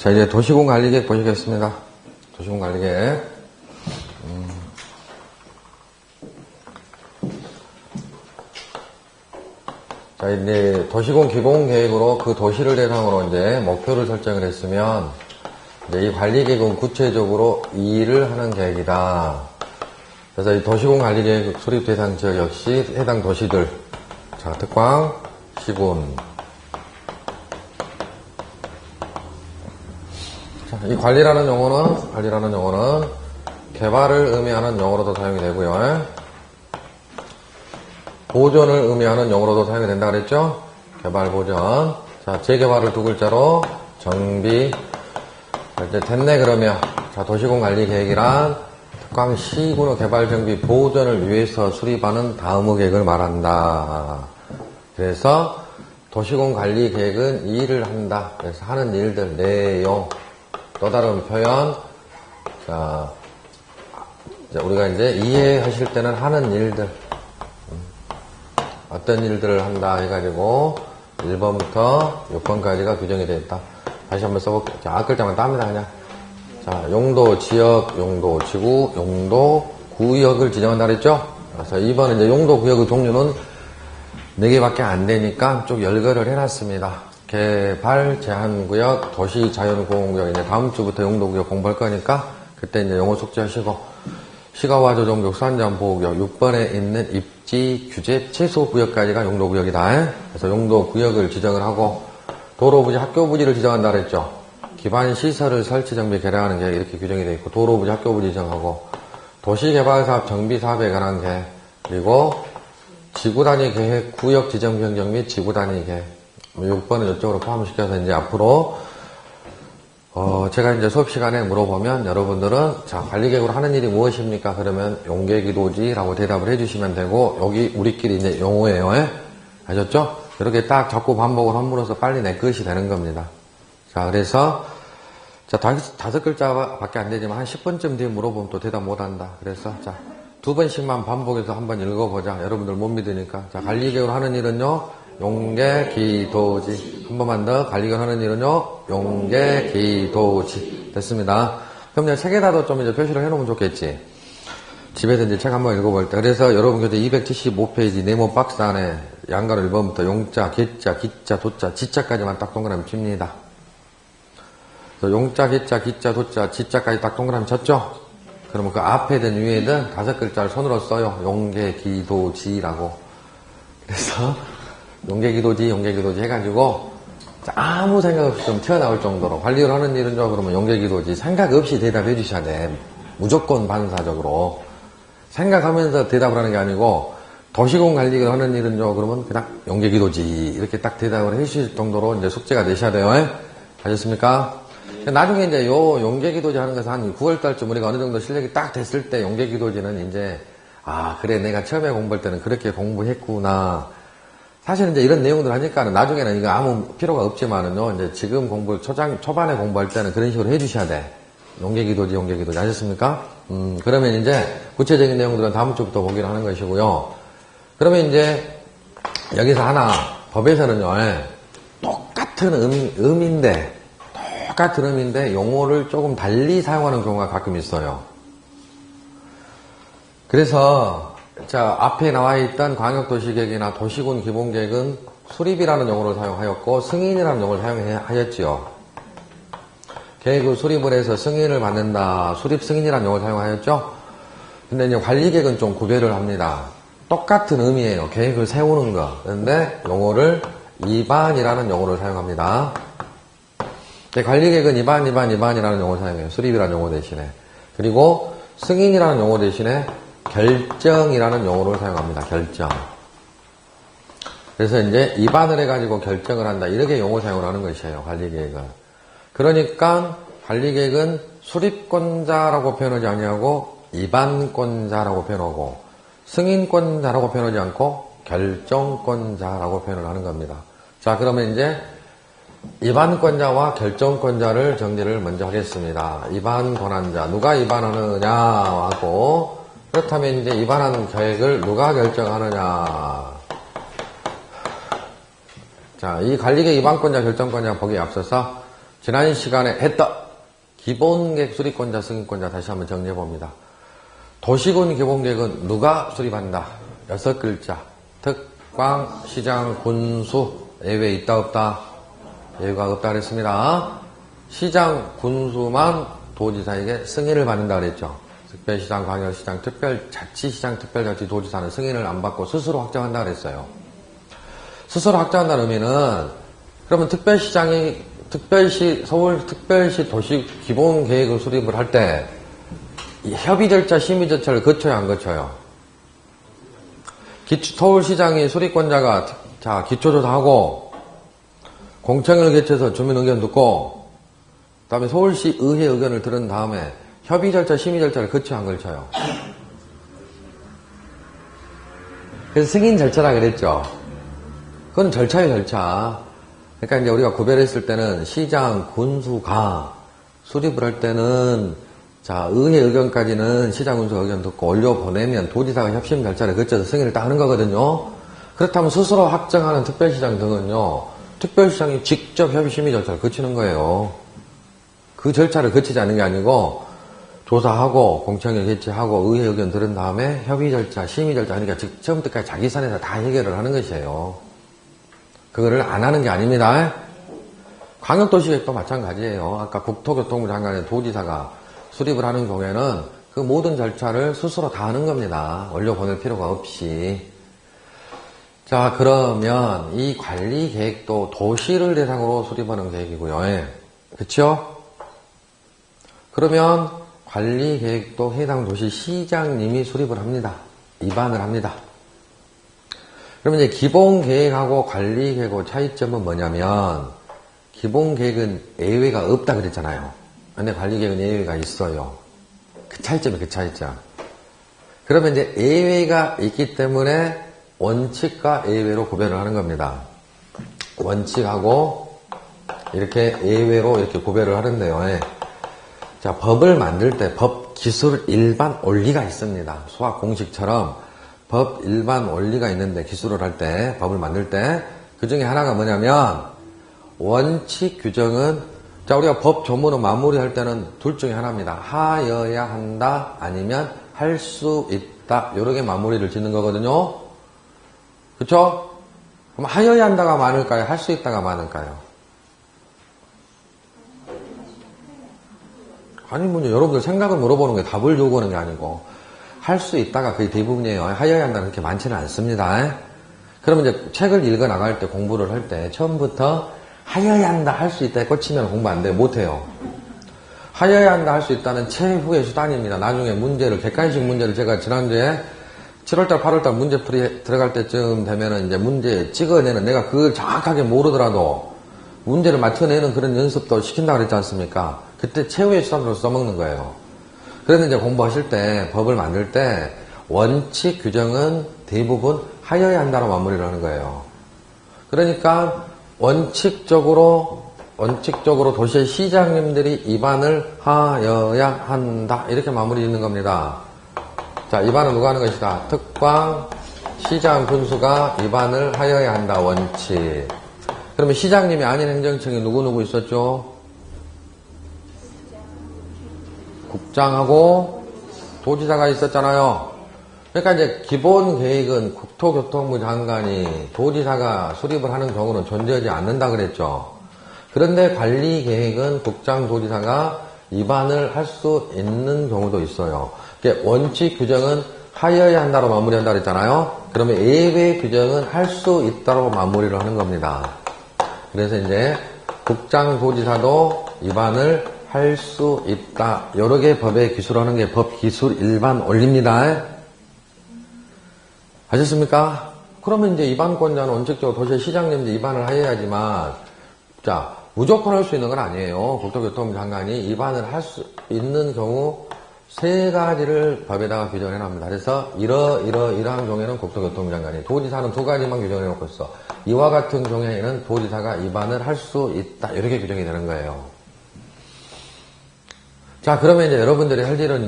자, 이제 도시군 관리계획 보시겠습니다. 도시군 관리계획. 자, 이제 도시군 기본계획으로 그 도시를 대상으로 이제 목표를 설정을 했으면, 이제 이 관리계획은 구체적으로 이 일을 하는 계획이다. 그래서 이 도시군 관리계획 수립 대상 지역 역시 해당 도시들. 자, 특광, 시군. 자, 이 관리라는 용어는 개발을 의미하는 용어로도 사용이 되고요. 보존을 의미하는 용어로도 사용이 된다 그랬죠? 개발, 보존. 자, 재개발을 두 글자로 정비. 자, 이제 됐네, 그러면. 자, 도시군 관리 계획이란 특광 시군의 개발, 정비, 보존을 위해서 수립하는 다음의 계획을 말한다. 그래서 도시군 관리 계획은 이 일을 한다. 그래서 하는 일들, 내용. 또 다른 표현. 자, 우리가 이제 이해하실 때는 하는 일들. 어떤 일들을 한다 해가지고 1번부터 6번까지가 규정이 되어 있다. 다시 한번 써볼게요. 자, 앞글자만 땁니다, 그냥. 자, 용도, 지역, 용도, 지구, 용도, 구역을 지정한다 그랬죠? 그래서 2번은 이제 용도, 구역의 종류는 4개밖에 안 되니까 쭉 열거를 해놨습니다. 개발, 제한구역, 도시, 자연공원구역. 이제 다음 주부터 용도구역 공부할 거니까 그때 이제 용어 숙지하시고, 시가와 조정구역, 수안전 보호구역, 6번에 있는 입지, 규제, 최소구역까지가 용도구역이다. 그래서 용도구역을 지정을 하고, 도로부지, 학교부지를 지정한다 그랬죠. 기반시설을 설치, 정비, 개량하는 계획 이렇게 규정이 되어 있고, 도로부지, 학교부지 지정하고, 도시개발사업, 정비사업에 관한 계획, 그리고 지구단위 계획, 구역 지정 변경 및 지구단위 계획. 6번은 이쪽으로 포함시켜서 이제 앞으로 제가 이제 수업 시간에 물어보면 여러분들은 자, 관리계획으로 하는 일이 무엇입니까? 그러면 용계기도지라고 대답을 해주시면 되고, 여기 우리끼리 이제 용어예요. 예? 아셨죠? 이렇게 딱 자꾸 반복을 함으로써 빨리 내 것이 되는 겁니다. 자, 그래서 자, 5글자밖에 안 되지만 한 10번쯤 뒤에 물어보면 또 대답 못 한다. 그래서 자, 2번씩만 반복해서 한번 읽어보자. 여러분들 못 믿으니까. 자, 관리계획으로 하는 일은요, 용계기도지. 한 번만 더. 관리계획 하는 일은요, 용계기도지. 됐습니다. 그럼 이제 책에다도 좀 이제 표시를 해놓으면 좋겠지. 집에서 이제 책 한번 읽어볼 때. 그래서 여러분 교재 275페이지 네모 박스 안에 양가로 1번부터 용자, 개자, 기자, 도자, 지자까지만 딱 동그라미 칩니다. 그래서 용자, 개자, 기자, 도자, 지자까지 딱 동그라미 쳤죠? 그러면 그 앞에든 위에든 5글자를 손으로 써요. 용계기도지라고. 그래서 용계기도지 해가지고 아무 생각 없이 좀 튀어나올 정도로 관리를 하는 일은요, 그러면 용계기도지 생각 없이 대답해 주셔야 돼. 무조건 반사적으로. 생각하면서 대답을 하는 게 아니고, 도시군 관리를 하는 일은요, 그러면 그냥 용계기도지 이렇게 딱 대답을 해 주실 정도로 이제 숙제가 되셔야 돼요. 아셨습니까? 나중에 이제 요 용계기도지 하는 것은 한 9월달쯤 우리가 어느 정도 실력이 딱 됐을 때 용계기도지는 이제, 아, 그래, 내가 처음에 공부할 때는 그렇게 공부했구나. 사실 이제 이런 내용들 하니까는 나중에는 이거 아무 필요가 없지만은요, 이제 지금 초반에 공부할 때는 그런 식으로 해주셔야 돼. 용계기도지. 아셨습니까? 그러면 이제 구체적인 내용들은 다음 주부터 보기로 하는 것이고요. 그러면 이제 여기서 하나, 법에서는요, 똑같은 의미인데 용어를 조금 달리 사용하는 경우가 가끔 있어요. 그래서 자, 앞에 나와 있던 광역도시계획이나 도시군 기본계획은 수립이라는 용어를 사용하였고, 승인이라는 용어를 사용하였지요. 계획을 수립을 해서 승인을 받는다. 수립 승인이라는 용어를 사용하였죠. 근데 이제 관리계획은 좀 구별을 합니다. 똑같은 의미예요. 계획을 세우는 거. 그런데 용어를 입안이라는 용어를 사용합니다. 관리계획은 입안이라는 용어를 사용해요. 수립이라는 용어 대신에. 그리고 승인이라는 용어 대신에 결정이라는 용어를 사용합니다. 결정. 그래서 이제 입안을 해가지고 결정을 한다. 이렇게 용어 사용을 하는 것이에요. 관리계획은. 그러니까 관리계획은 수립권자라고 표현하지 아니하고 입안권자라고 표현하고, 승인권자라고 표현하지 않고 결정권자라고 표현을 하는 겁니다. 자, 그러면 이제 입안권자와 결정권자를 정리를 먼저 하겠습니다. 입안 권한자, 누가 입안하느냐 하고, 그렇다면 이제 입안하는 계획을 누가 결정하느냐. 자, 이 관리계획 입안권자, 결정권자 보기에 앞서서 지난 시간에 했던 기본계획 수립권자, 승인권자 다시 한번 정리해 봅니다. 도시군 기본계획은 누가 수립한다? 6글자. 특광, 시장, 군수. 예외 있다 없다? 예외가 없다 그랬습니다. 시장, 군수만 도지사에게 승인을 받는다 그랬죠. 특별시장, 광역시장, 특별자치시장, 특별자치 도지사는 승인을 안 받고 스스로 확정한다 그랬어요. 스스로 확정한다는 의미는 그러면 서울특별시 도시 기본계획을 수립을 할 때 협의 절차, 심의 절차를 거쳐야 안 거쳐요? 서울시장이 수립권자가 기초조사하고 공청회를 개최해서 주민 의견 듣고 그 다음에 서울시 의회 의견을 들은 다음에 협의 절차, 심의 절차를 거쳐야 안 걸쳐요? 그래서 승인 절차라 그랬죠. 그건 절차예요, 절차. 그러니까 이제 우리가 구별했을 때는 시장, 군수가 수립을 할 때는 의회 의견까지는 시장, 군수 의견 듣고 올려보내면 도지사가 협심 절차를 거쳐서 승인을 딱 하는 거거든요. 그렇다면 스스로 확정하는 특별시장 등은요, 특별시장이 직접 협의 심의 절차를 거치는 거예요. 그 절차를 거치지 않는 게 아니고 조사하고 공청회 개최하고 의회 의견 들은 다음에 협의 절차, 심의 절차 하니까 처음부터까지 자기 선에서 다 해결을 하는 것이에요. 그거를 안 하는 게 아닙니다. 광역도시계획도 마찬가지예요. 아까 국토교통부 장관의 도지사가 수립을 하는 경우에는 그 모든 절차를 스스로 다 하는 겁니다. 올려보낼 필요가 없이. 자, 그러면 이 관리계획도 도시를 대상으로 수립하는 계획이고요. 예. 그쵸? 그러면 관리계획도 해당 도시 시장님이 수립을 합니다. 입안을 합니다. 그러면 이제 기본계획하고 관리계획의 차이점은 뭐냐면, 기본계획은 예외가 없다 그랬잖아요. 근데 관리계획은 예외가 있어요. 그 차이점이 그 차이점. 그러면 이제 예외가 있기 때문에 원칙과 예외로 구별을 하는 겁니다. 원칙하고 이렇게 예외로 이렇게 구별을 하는데요. 예. 자, 법을 만들 때 법, 기술, 일반, 원리가 있습니다. 수학 공식처럼 법, 일반, 원리가 있는데 기술을 할 때, 법을 만들 때 그 중에 하나가 뭐냐면 원칙 규정은 우리가 법 조문을 마무리할 때는 둘 중에 하나입니다. 하여야 한다 아니면 할 수 있다 이렇게 마무리를 짓는 거거든요. 그쵸? 그럼 하여야 한다가 많을까요? 할 수 있다가 많을까요? 아니 여러분들 생각을 물어보는 게 답을 요구하는 게 아니고 할 수 있다가 거의 대부분이에요. 하여야 한다는 그렇게 많지는 않습니다. 그러면 이제 책을 읽어 나갈 때 공부를 할 때 처음부터 하여야 한다, 할 수 있다에 꽂히면 공부 안 돼요. 못해요. 하여야 한다, 할 수 있다는 최후의 수단입니다. 나중에 문제를, 객관식 문제를 제가 지난주에 7월달, 8월달 문제풀이 들어갈 때쯤 되면은 이제 문제 찍어내는, 내가 그걸 정확하게 모르더라도 문제를 맞춰내는 그런 연습도 시킨다고 그랬지 않습니까? 그때 최후의 수단으로 써먹는 거예요. 그래서 이제 공부하실 때, 법을 만들 때, 원칙 규정은 대부분 하여야 한다로 마무리를 하는 거예요. 그러니까, 원칙적으로 도시의 시장님들이 입안을 하여야 한다. 이렇게 마무리 짓는 겁니다. 자, 입안은 누가 하는 것이다? 특광, 시장, 군수가 입안을 하여야 한다. 원칙. 그러면 시장님이 아닌 행정청에 누구 있었죠? 국장하고 도지사가 있었잖아요. 그러니까 이제 기본 계획은 국토교통부 장관이 도지사가 수립을 하는 경우는 존재하지 않는다 그랬죠. 그런데 관리 계획은 국장 도지사가 입안을 할 수 있는 경우도 있어요. 원칙 규정은 하여야 한다로 마무리한다 그랬잖아요. 그러면 예외 규정은 할 수 있다로 마무리를 하는 겁니다. 그래서 이제 국장 도지사도 입안을 할 수 있다. 여러 개 법에 기술하는 게 법, 기술, 일반, 원리입니다. 아셨습니까? 그러면 이제 입안권자는 원칙적으로 도시의 시장님들 입안을 하여야지만, 자, 무조건 할 수 있는 건 아니에요. 국토교통부 장관이 입안을 할 수 있는 경우 3가지를 법에다가 규정해 놨습니다. 그래서 이러한 경우에는 국토교통부 장관이, 도지사는 2가지만 규정해 놓고 있어. 이와 같은 경우에는 도지사가 입안을 할 수 있다. 이렇게 규정이 되는 거예요. 자, 그러면 이제 여러분들이 할 일은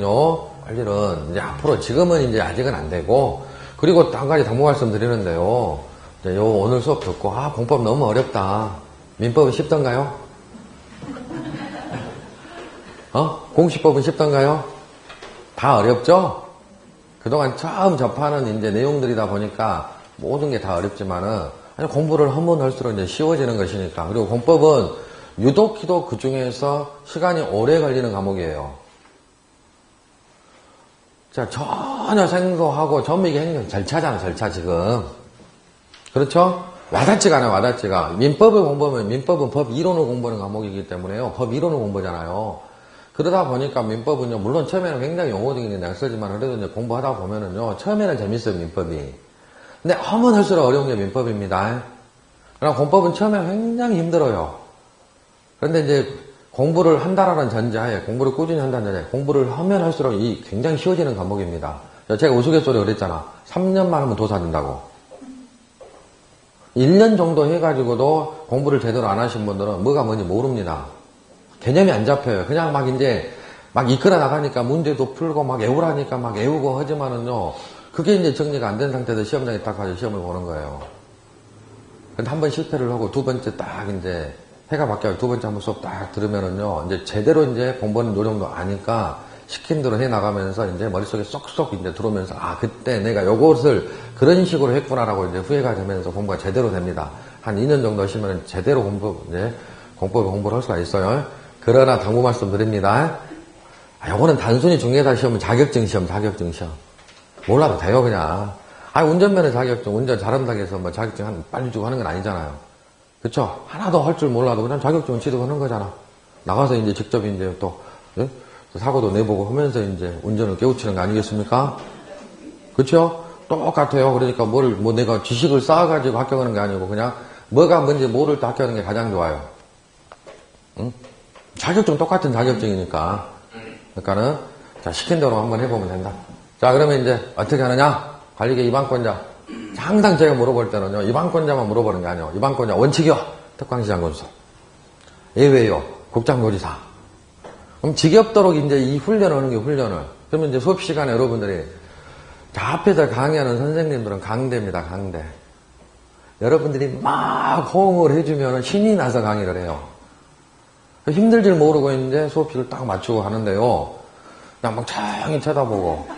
이제 앞으로 지금은 이제 아직은 안 되고, 그리고 또 한 가지 당부 말씀 드리는데요. 이제 오늘 수업 듣고, 공법 너무 어렵다. 민법은 쉽던가요? 공시법은 쉽던가요? 다 어렵죠? 그동안 처음 접하는 이제 내용들이다 보니까 모든 게 다 어렵지만은 공부를 하면 할수록 이제 쉬워지는 것이니까. 그리고 공법은 유독히도 그 중에서 시간이 오래 걸리는 과목이에요. 자, 전혀 생소하고 전미기 행정 절차잖아, 절차 지금. 그렇죠? 와닿지가 않아요, 와닿지가. 민법을 공부하면 민법은 법 이론을 공부하는 과목이기 때문에요. 법 이론을 공부잖아요. 그러다 보니까 민법은요, 물론 처음에는 굉장히 용어들이 내가 쓰지만 그래도 이제 공부하다 보면은요, 처음에는 재밌어요, 민법이. 근데 하면 할수록 어려운 게 민법입니다. 그럼 공법은 처음에 굉장히 힘들어요. 그런데 이제 공부를 한다라는 전제하에, 공부를 꾸준히 한다는 전제하에, 공부를 하면 할수록 이 굉장히 쉬워지는 과목입니다. 제가 우스갯소리 그랬잖아. 3년만 하면 도사 된다고. 1년 정도 해가지고도 공부를 제대로 안 하신 분들은 뭐가 뭔지 모릅니다. 개념이 안 잡혀요. 그냥 막 이제 막 이끌어 나가니까 문제도 풀고 막 외우라니까 막 외우고 하지만은요, 그게 이제 정리가 안 된 상태에서 시험장에 딱 가서 시험을 보는 거예요. 근데 한 번 실패를 하고 두 번째 딱 이제 해가 바뀌어 두 번째 한번 수업 딱 들으면은요, 이제 제대로 이제 공부하는 요령도 아니까 시킨 대로 해 나가면서 이제 머릿속에 쏙쏙 이제 들어오면서, 아, 그때 내가 요것을 그런 식으로 했구나라고 이제 후회가 되면서 공부가 제대로 됩니다. 한 2년 정도 하시면 제대로 공법을 공부를 할 수가 있어요. 그러나 당부 말씀 드립니다. 요거는 단순히 중개사 시험은 자격증 시험. 몰라도 돼요, 그냥. 운전면허 자격증, 운전 잘한다고 해서 뭐 자격증 빨리 주고 하는 건 아니잖아요. 그쵸? 하나도 할 줄 몰라도 그냥 자격증 취득하는 거잖아. 나가서 이제 직접 이제 또, 예? 사고도 내보고 하면서 이제 운전을 깨우치는 거 아니겠습니까? 그쵸? 똑같아요. 그러니까 뭐 내가 지식을 쌓아가지고 합격하는 게 아니고 그냥 뭐가 뭔지 모를 때 합격하는 게 가장 좋아요. 응? 자격증 똑같은 자격증이니까. 그러니까는, 자, 시킨 대로 한번 해보면 된다. 자, 그러면 이제 어떻게 하느냐? 관리계 입안권자. 항상 제가 물어볼 때는요, 입안권자만 물어보는 게 아니에요. 입안권자 원칙이요. 특광시장군수. 예외요. 국장노지사. 그럼 지겹도록 이제 이 훈련을 하는 게 훈련을. 그러면 이제 수업 시간에 여러분들이, 자, 앞에서 강의하는 선생님들은 강대입니다, 강대. 여러분들이 막 호응을 해주면 신이 나서 강의를 해요. 힘들 줄 모르고 이제 수업식을 딱 맞추고 하는데요. 그냥 막 조용히 쳐다보고,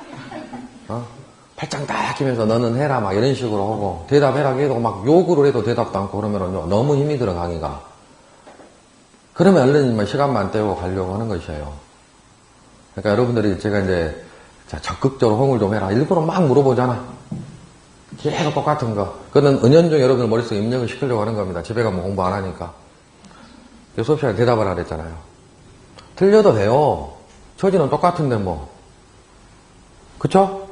팔짱 딱 끼면서 너는 해라, 막 이런 식으로 하고, 대답해라 해도 막 욕으로 해도 대답도 않고 그러면은요, 너무 힘이 들어, 강의가. 그러면 얼른 시간만 때우고 가려고 하는 것이에요. 그러니까 여러분들이 제가 이제, 자, 적극적으로 호응을 좀 해라. 일부러 막 물어보잖아. 계속 똑같은 거. 그거는 은연중 여러분들 머릿속에 입력을 시키려고 하는 겁니다. 집에 가면 공부 안 하니까. 수업 시간에 대답을 하라 했잖아요. 틀려도 돼요. 처지는 똑같은데 뭐. 그쵸?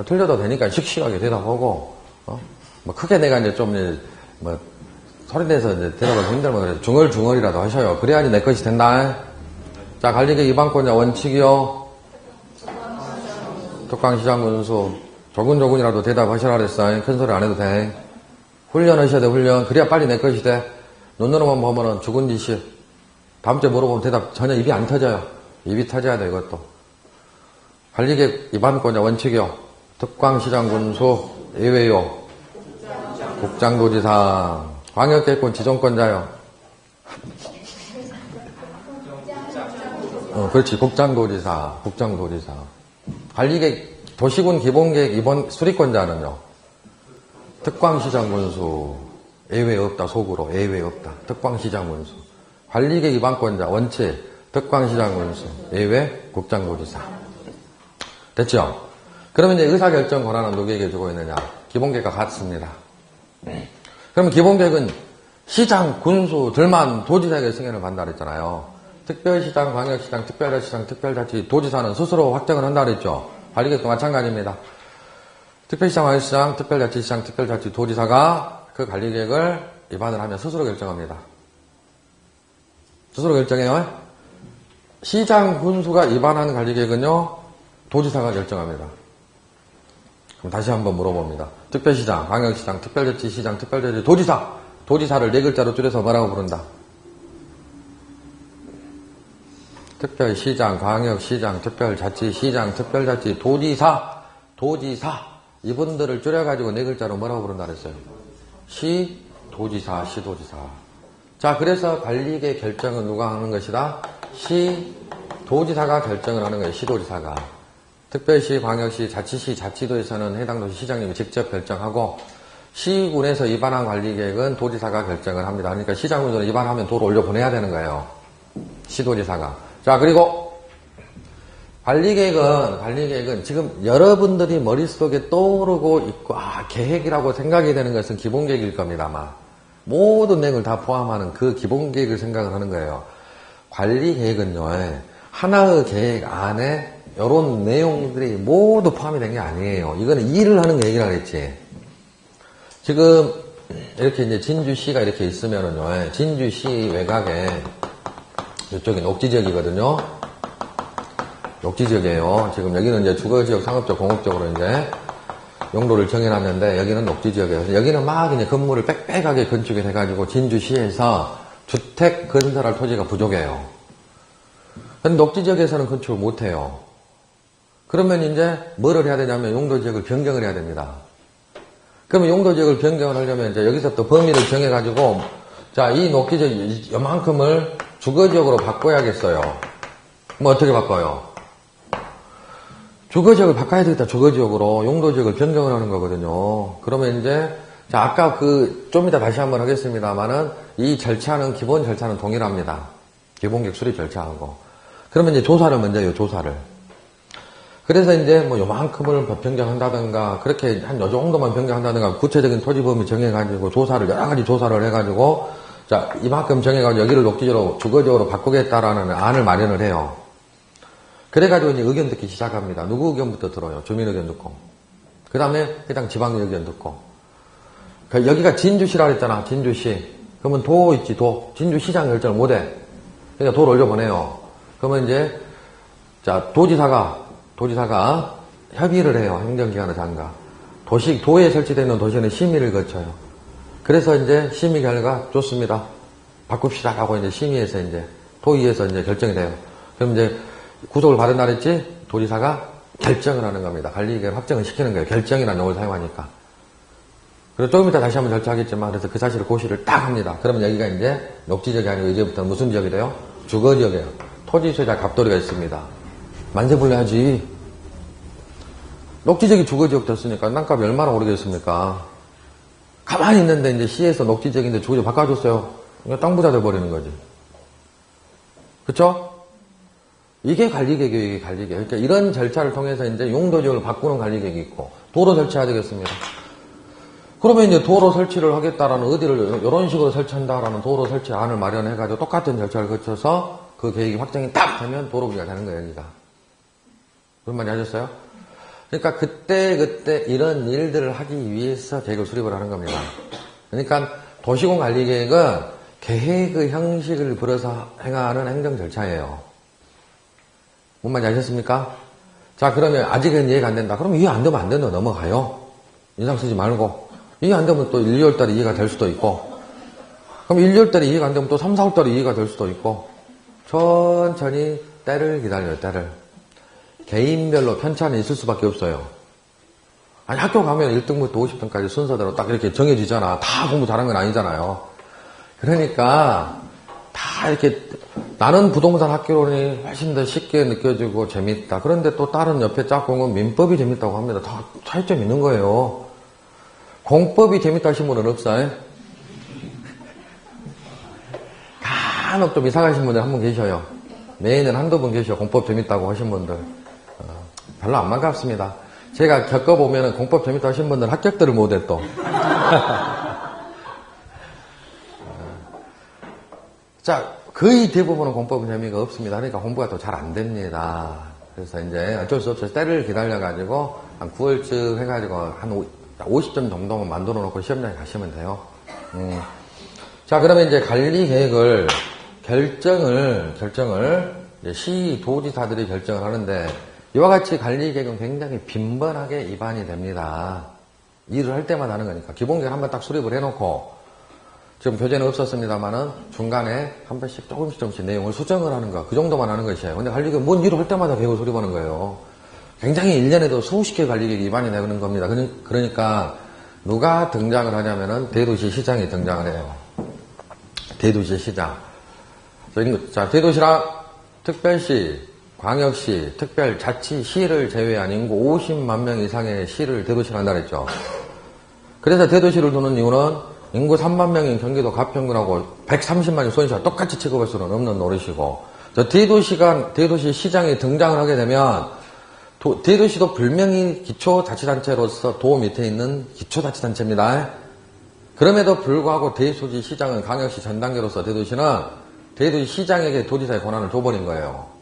틀려도 되니까 씩씩하게 대답하고, 뭐 크게 내가 이제 좀, 소리내서 이제 대답을 힘들면 그래. 중얼중얼이라도 하셔요. 그래야지 내 것이 된다. 자, 관리계 입안권자 원칙이요. 특광시장군수. 조근조근이라도 대답하시라 그랬어. 큰 소리 안 해도 돼. 훈련하셔야 돼, 훈련. 그래야 빨리 내 것이 돼. 눈으로만 보면은 죽은 짓이. 다음 주에 물어보면 대답 전혀 입이 안 터져요. 입이 터져야 돼, 이것도. 관리계 입안권자 원칙이요. 특광시장군수 예외요. 국장도지사. 광역계권 지정권자요. 그렇지. 국장도지사. 관리계 도시군 기본계획 입원 수리권자는요. 특광시장군수. 예외 없다, 속으로. 예외 없다. 특광시장군수. 관리계 입안권자, 원칙. 특광시장군수. 예외 국장도지사. 됐죠? 그러면 이제 의사결정 권한은 누구에게 주고 있느냐? 기본계획과 같습니다. 그러면 기본계획은 시장, 군수들만 도지사에게 승인을 받는다 그랬잖아요. 특별시장, 광역시장, 특별자치장, 특별자치, 도지사는 스스로 확정을 한다 그랬죠. 관리계획도 마찬가지입니다. 특별시장, 광역시장, 특별자치시장, 특별자치, 도지사가 그 관리계획을 위반을 하면 스스로 결정합니다. 스스로 결정해요. 시장, 군수가 위반하는 관리계획은요, 도지사가 결정합니다. 그럼 다시 한번 물어봅니다. 특별시장, 광역시장, 특별자치시장, 특별자치, 도지사. 도지사를 네 글자로 줄여서 뭐라고 부른다? 특별시장, 광역시장, 특별자치시장, 특별자치, 도지사. 이분들을 줄여가지고 네 글자로 뭐라고 부른다 그랬어요? 시도지사. 자, 그래서 관리계 결정은 누가 하는 것이다? 도지사가 결정을 하는 거예요. 시도지사가. 특별시, 광역시, 자치시, 자치도에서는 해당 도시 시장님이 직접 결정하고 시군에서 위반한 관리계획은 도지사가 결정을 합니다. 그러니까 시장군들은 위반하면 도로 올려보내야 되는 거예요. 시도지사가. 자, 그리고 관리계획은 지금 여러분들이 머릿속에 떠오르고 있고, 계획이라고 생각이 되는 것은 기본계획일 겁니다, 아마. 모든 내용을 다 포함하는 그 기본계획을 생각을 하는 거예요. 관리계획은요, 하나의 계획 안에 이런 내용들이 모두 포함이 된 게 아니에요. 이거는 일을 하는 계획이라고 했지. 지금, 이렇게 이제 진주시가 이렇게 있으면은요, 진주시 외곽에, 이쪽이 녹지지역이거든요. 녹지지역이에요. 지금 여기는 이제 주거지역, 상업적, 공업적으로 이제 용도를 정해놨는데, 여기는 녹지지역이에요. 여기는 막 이제 건물을 빽빽하게 건축을 해가지고, 진주시에서 주택 건설할 토지가 부족해요. 근데 녹지지역에서는 건축을 못해요. 그러면 이제 뭐를 해야 되냐면 용도지역을 변경을 해야 됩니다. 그러면 용도지역을 변경을 하려면 이제 여기서부터 범위를 정해가지고, 자, 이 녹지지역 요만큼을 주거지역으로 바꿔야겠어요. 뭐 어떻게 바꿔요? 주거지역을 바꿔야 되겠다. 주거지역으로 용도지역을 변경을 하는 거거든요. 그러면 이제 자, 아까 좀 이따 다시 한번 하겠습니다만은 이 절차는 기본 절차는 동일합니다. 기본계획 수립 절차하고. 그러면 이제 조사를 먼저 해요. 조사를. 그래서 이제 뭐 요만큼을 변경한다든가 그렇게 한 요 정도만 변경한다든가 구체적인 토지 범위 정해가지고 조사를 여러 가지 조사를 해가지고 자, 이만큼 정해가지고 여기를 녹지지역으로 주거지역으로 바꾸겠다라는 안을 마련을 해요. 그래가지고 이제 의견 듣기 시작합니다. 누구 의견부터 들어요? 주민 의견 듣고. 그 다음에 해당 지방 의견 듣고. 여기가 진주시라 그랬잖아. 진주시. 그러면 도 있지, 도. 진주시장 결정을 못해. 그러니까 도를 올려보내요. 그러면 이제 자, 도지사가 협의를 해요. 행정기관의 장과. 도에 설치되어 있는 도시는 심의를 거쳐요. 그래서 이제 심의 결과 좋습니다. 바꿉시다 하고 이제 심의에서 이제 도의에서 이제 결정이 돼요. 그럼 이제 구속을 받은 날 했지 도지사가 결정을 하는 겁니다. 관리계획 확정을 시키는 거예요. 결정이라는 용어를 사용하니까. 그리고 조금 이따 다시 한번 절차하겠지만 그래서 그 사실을 고시를 딱 합니다. 그러면 여기가 이제 녹지지역이 아니고 이제부터는 무슨 지역이 돼요? 주거지역이에요. 토지 소유자 갑돌이가 있습니다. 만세불례하지. 녹지지역이 주거지역 됐으니까 땅값이 얼마나 오르겠습니까? 가만히 있는데 이제 시에서 녹지지역인데 주거지역 바꿔줬어요. 그러니까 땅 부자 돼버리는 거지. 그쵸? 이게 관리계획이에요, 이게 관리계획. 그러니까 이런 절차를 통해서 이제 용도지역을 바꾸는 관리계획이 있고, 도로 설치해야 되겠습니다. 그러면 이제 도로 설치를 하겠다라는 어디를 이런 식으로 설치한다라는 도로 설치 안을 마련해가지고 똑같은 절차를 거쳐서 그 계획이 확정이 딱 되면 도로부지가 되는 거예요, 여기가. 무슨 말인지 아셨어요? 그러니까 그때 이런 일들을 하기 위해서 계획을 수립을 하는 겁니다. 그러니까 도시공 관리계획은 계획의 형식을 빌어서 행하는 행정 절차예요. 뭔 말인지 아셨습니까? 자, 그러면 아직은 이해가 안 된다. 그럼 이해 안 되면 안 된다. 넘어가요. 인상 쓰지 말고. 이해 안 되면 또 1, 2월 달에 이해가 될 수도 있고. 그럼 1, 2월 달에 이해가 안 되면 또 3, 4월 달에 이해가 될 수도 있고. 천천히 때를 기다려요, 때를. 개인별로 편차는 있을 수밖에 없어요. 아니, 학교 가면 1등부터 50등까지 순서대로 딱 이렇게 정해지잖아. 다 공부 잘한 건 아니잖아요. 그러니까, 다 이렇게, 나는 부동산 학교론이 훨씬 더 쉽게 느껴지고 재밌다. 그런데 또 다른 옆에 짝꿍은 민법이 재밌다고 합니다. 다 차이점이 있는 거예요. 공법이 재밌다 하신 분은 없어요? 간혹 좀 이상하신 분들 한 분 계셔요. 매일은 한두 분 계셔. 공법 재밌다고 하신 분들. 별로 안 반갑습니다. 제가 겪어보면 공법 재밌다 하신 분들 합격들을 못해 또. 자, 거의 대부분은 공법은 재미가 없습니다. 그러니까 공부가 또 잘 안 됩니다. 그래서 이제 어쩔 수 없어서 때를 기다려가지고 한 9월쯤 해가지고 한 50점 정도만 만들어 놓고 시험장에 가시면 돼요. 자, 그러면 이제 관리 계획을 결정을 이제 시 도지사들이 결정을 하는데 이와 같이 관리 계획은 굉장히 빈번하게 위반이 됩니다. 일을 할 때마다 하는 거니까 기본계획 한번 딱 수립을 해놓고 지금 교재는 없었습니다만은 중간에 한 번씩 조금씩 내용을 수정을 하는 거, 그 정도만 하는 것이에요. 근데 관리계획 뭔 일을 할 때마다 계획을 수립하는 거예요. 굉장히 1년에도 수십 개의 관리계획이 위반이 되는 겁니다. 그러니까 누가 등장을 하냐면은 대도시 시장이 등장을 해요. 대도시 시장. 자, 대도시랑 특별시, 광역시, 특별자치시를 제외한 인구 50만 명 이상의 시를 대도시로 한다 그랬죠. 그래서 대도시를 두는 이유는 인구 3만 명인 경기도 가평군하고 130만인 수원시와 똑같이 취급할 수는 없는 노릇이고, 대도시 시장이 등장을 하게 되면 대도시도 분명히 기초자치단체로서 도 밑에 있는 기초자치단체입니다. 그럼에도 불구하고 대소지 시장은 광역시 전 단계로서 대도시 시장에게 도지사의 권한을 줘버린 거예요.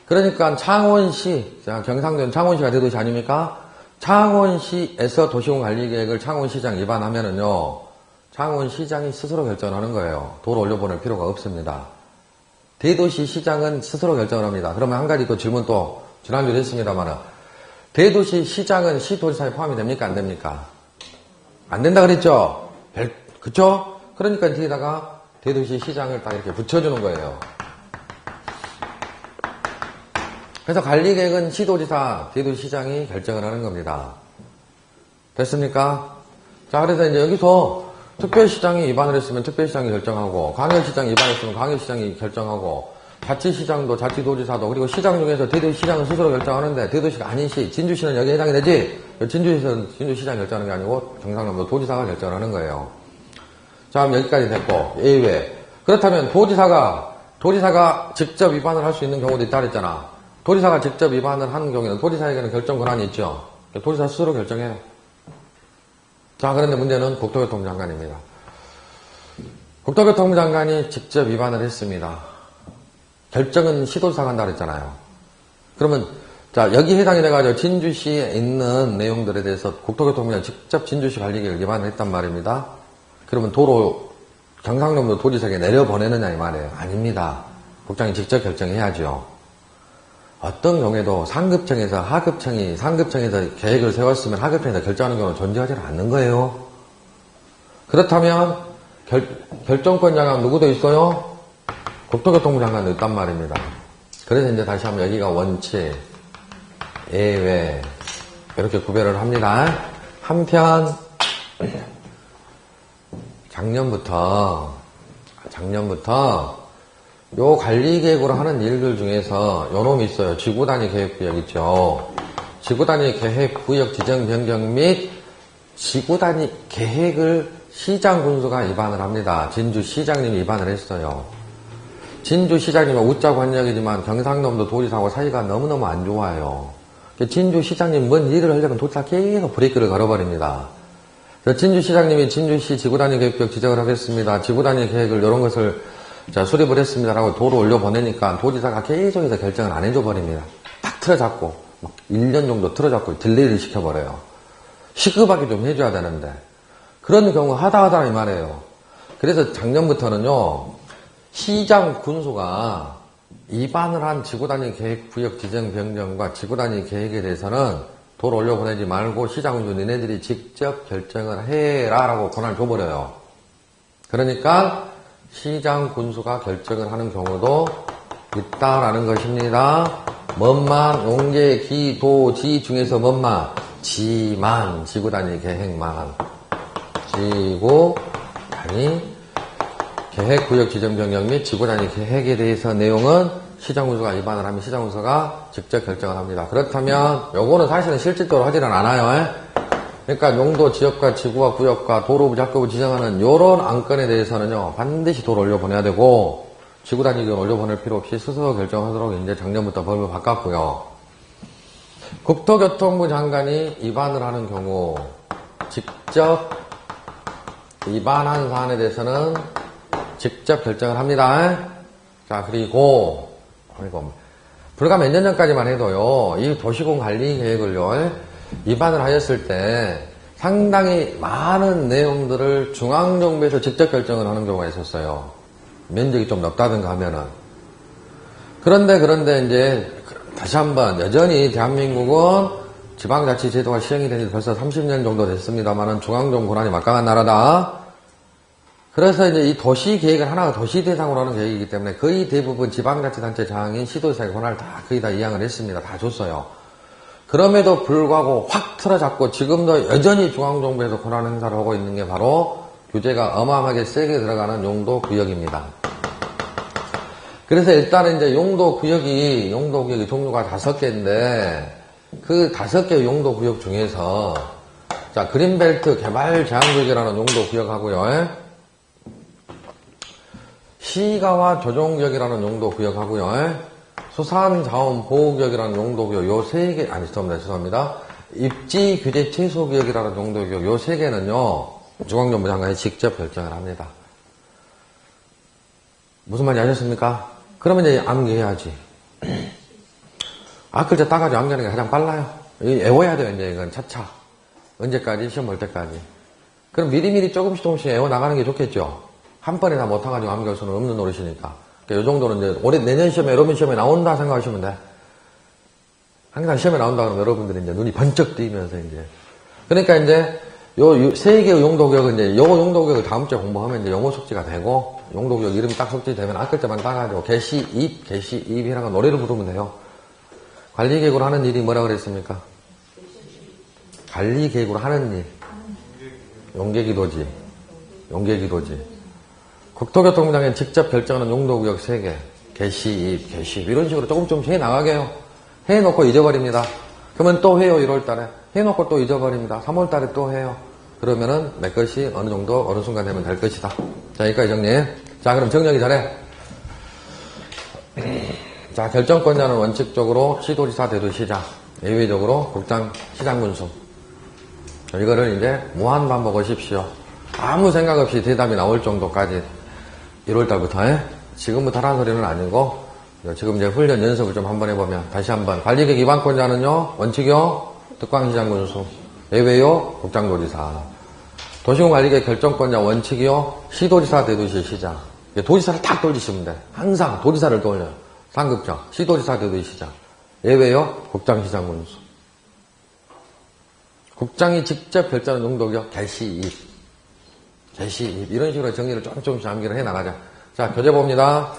그러니까 창원시, 경상도는 창원시가 대도시 아닙니까? 창원시에서 도시공관리계획을 창원시장 위반하면은요, 창원시장이 스스로 결정하는 거예요. 도로 올려보낼 필요가 없습니다. 대도시 시장은 스스로 결정을 합니다. 그러면 한 가지 또 질문 또 지난주에 했습니다만은, 대도시 시장은 시도지사에 포함이 됩니까? 안 됩니까? 안 된다 그랬죠? 그쵸? 그러니까 뒤에다가 대도시 시장을 딱 이렇게 붙여주는 거예요. 그래서 관리계획은 시도지사, 대도시장이 결정을 하는 겁니다. 됐습니까? 자, 그래서 이제 여기서 특별시장이 위반을 했으면 특별시장이 결정하고, 광역시장이 위반했으면 광역시장이 결정하고, 자치시장도 자치도지사도, 그리고 시장 중에서 대도시시장은 스스로 결정하는데, 대도시가 아닌 시, 진주시는 여기에 해당이 되지? 진주시는 진주시장이 결정하는 게 아니고 경상남도 도지사가 결정을 하는 거예요. 자, 그럼 여기까지 됐고, 예외. 그렇다면 도지사가 직접 위반을 할 수 있는 경우도 있다 그랬잖아. 도지사가 직접 위반을 하는 경우에는 도지사에게는 결정 권한이 있죠. 도지사 스스로 결정해요. 자, 그런데 문제는 국토교통부 장관입니다. 국토교통부 장관이 직접 위반을 했습니다. 결정은 시도지사가 한다 그랬잖아요. 그러면 자, 여기 해당이 돼가지고 진주시에 있는 내용들에 대해서 국토교통부가 직접 진주시 관리계획을 위반을 했단 말입니다. 그러면 경상남도 도지사에게 내려보내느냐 이 말이에요. 아닙니다. 국장이 직접 결정해야죠. 어떤 경우에도 상급청에서 상급청에서 계획을 세웠으면 하급청에서 결정하는 경우는 존재하지 않는 거예요. 그렇다면 결정권 장관 누구도 있어요? 국토교통부 장관도 있단 말입니다. 그래서 이제 다시 한번 여기가 원칙, 예외 이렇게 구별을 합니다. 한편 작년부터 요 관리계획으로 하는 일들 중에서 요 놈이 있어요. 지구단위 계획구역 있죠. 지구단위 계획구역 지정 변경 및 지구단위 계획을 시장군수가 위반을 합니다. 진주시장님이 위반을 했어요. 진주시장님은 우짜 권력이지만 경상남도 도지사하고 사이가 너무너무 안 좋아요. 진주시장님 뭔 일을 하려면 도지사 계속 브레이크를 걸어버립니다. 진주시장님이 진주시 지구단위 계획구역 지정을 하겠습니다. 지구단위 계획을 이런 것을 수립을 했습니다라고 도로 올려보내니까 도지사가 계속해서 결정을 안 해줘버립니다. 딱 틀어잡고 1년 정도 틀어잡고 딜레이를 시켜버려요. 시급하게 좀 해줘야 되는데 그런 경우 하다 이 말이에요. 그래서 작년부터는요, 시장 군수가 위반을 한 지구단위 계획구역 지정 변경과 지구단위 계획에 대해서는 도로 올려보내지 말고 시장 군수 니네들이 직접 결정을 해라 라고 권한을 줘버려요. 그러니까 시장 군수가 결정을 하는 경우도 있다라는 것입니다. 뭔만 용계 기도지 중에서 뭔만 지만 지구단위 계획만 지구단위 계획구역 지정 변경 및 지구단위 계획에 대해서 내용은 시장군수가 위반을 하면 시장군수가 직접 결정을 합니다. 그렇다면 요거는 사실은 실질적으로 하지는 않아요. 그러니까 용도 지역과 지구와 구역과 도로 작업을 지정하는 요런 안건에 대해서는요, 반드시 도로 올려보내야 되고 지구단위 계획 올려보낼 필요 없이 스스로 결정하도록 이제 작년부터 법을 바꿨고요. 국토교통부 장관이 위반을 하는 경우 직접 위반한 사안에 대해서는 직접 결정을 합니다. 자, 그리고 불과 몇 년 전까지만 해도요, 이 도시공관리계획을요, 위반을 하였을 때 상당히 많은 내용들을 중앙정부에서 직접 결정을 하는 경우가 있었어요. 면적이 좀 넓다든가 하면은. 그런데 이제 다시 한번 여전히 대한민국은 지방자치제도가 시행이 된 지 벌써 30년 정도 됐습니다만은 중앙정부 권한이 막강한 나라다. 그래서 이제 이 도시계획을 하나가 도시 대상으로 하는 계획이기 때문에 거의 대부분 지방자치단체 장인 시도지사의 권한을 거의 다 이양을 했습니다. 다 줬어요. 그럼에도 불구하고 확 틀어잡고 지금도 여전히 중앙정부에서 권한 행사를 하고 있는 게 바로 규제가 어마어마하게 세게 들어가는 용도 구역입니다. 그래서 일단은 이제 용도구역이 종류가 5개인데, 그 5개 용도구역 중에서, 자, 그린벨트 개발 제한구역이라는 용도구역하고요. 시가와 조정구역이라는 용도구역하고요. 수산자원보호구역이라는 용도구역, 요 3개, 죄송합니다. 입지규제 최소구역이라는 용도구역, 요 3개는요, 중앙정부 장관이 직접 결정을 합니다. 무슨 말인지 아셨습니까? 그러면 이제 암기해야지. 글자 따가지고 암기하는 게 가장 빨라요. 애워야 돼요, 이제 이건 차차. 언제까지? 시험 볼 때까지. 그럼 미리미리 조금씩 애워 나가는 게 좋겠죠? 한 번에 다 못타가지고 암기할 수는 없는 노릇이니까. 그러니까 요 정도는 이제 올해 내년 시험에, 여러분 시험에 나온다 생각하시면 돼. 항상 시험에 나온다 그러면 여러분들이 이제 눈이 번쩍 뜨이면서 이제. 그러니까 이제 요 3개의 용도구역은 이제 요 용도구역을 다음 주에 공부하면 이제 영어 숙지가 되고, 용도구역 이름이 딱 숙지되면 앞글자만 따가지고 개시입이라고 노래를 부르면 돼요. 관리계획으로 하는 일이 뭐라 그랬습니까? 관리계획으로 하는 일. 용계기도지. 국토교통부장이 직접 결정하는 용도구역 3개. 개시입. 이런 식으로 조금씩 해나가게 해요. 해놓고 잊어버립니다. 그러면 또 해요, 1월달에. 해놓고 또 잊어버립니다. 3월달에 또 해요. 그러면은 몇 것이 어느 정도, 어느 순간 되면 될 것이다. 자, 여기까지 정리. 자, 그럼 정리하기 전에. 자, 결정권자는 원칙적으로 시도지사, 대도시장, 예외적으로 국장, 시장군수. 이거를 이제 무한 반복하십시오. 아무 생각 없이 대답이 나올 정도까지 1월달부터, 지금부터 하라는 소리는 아니고, 지금 이제 훈련 연습을 좀 한번 해보면, 다시 한번. 관리계획 위반권자는요, 원칙이요, 특광시장군수, 예외요, 국장도지사. 도시공관리계획 결정권자 원칙이요, 시도지사, 대도시, 시장. 도지사를 딱 돌리시면 돼. 항상 도지사를 돌려요. 상급정, 시도지사, 대도시, 시장. 예외요, 국장시장군수. 국장이 직접 결정하는 용도구역, 개시입. 이런 식으로 정리를 조금씩 암기를 해 나가자. 자, 교재 봅니다.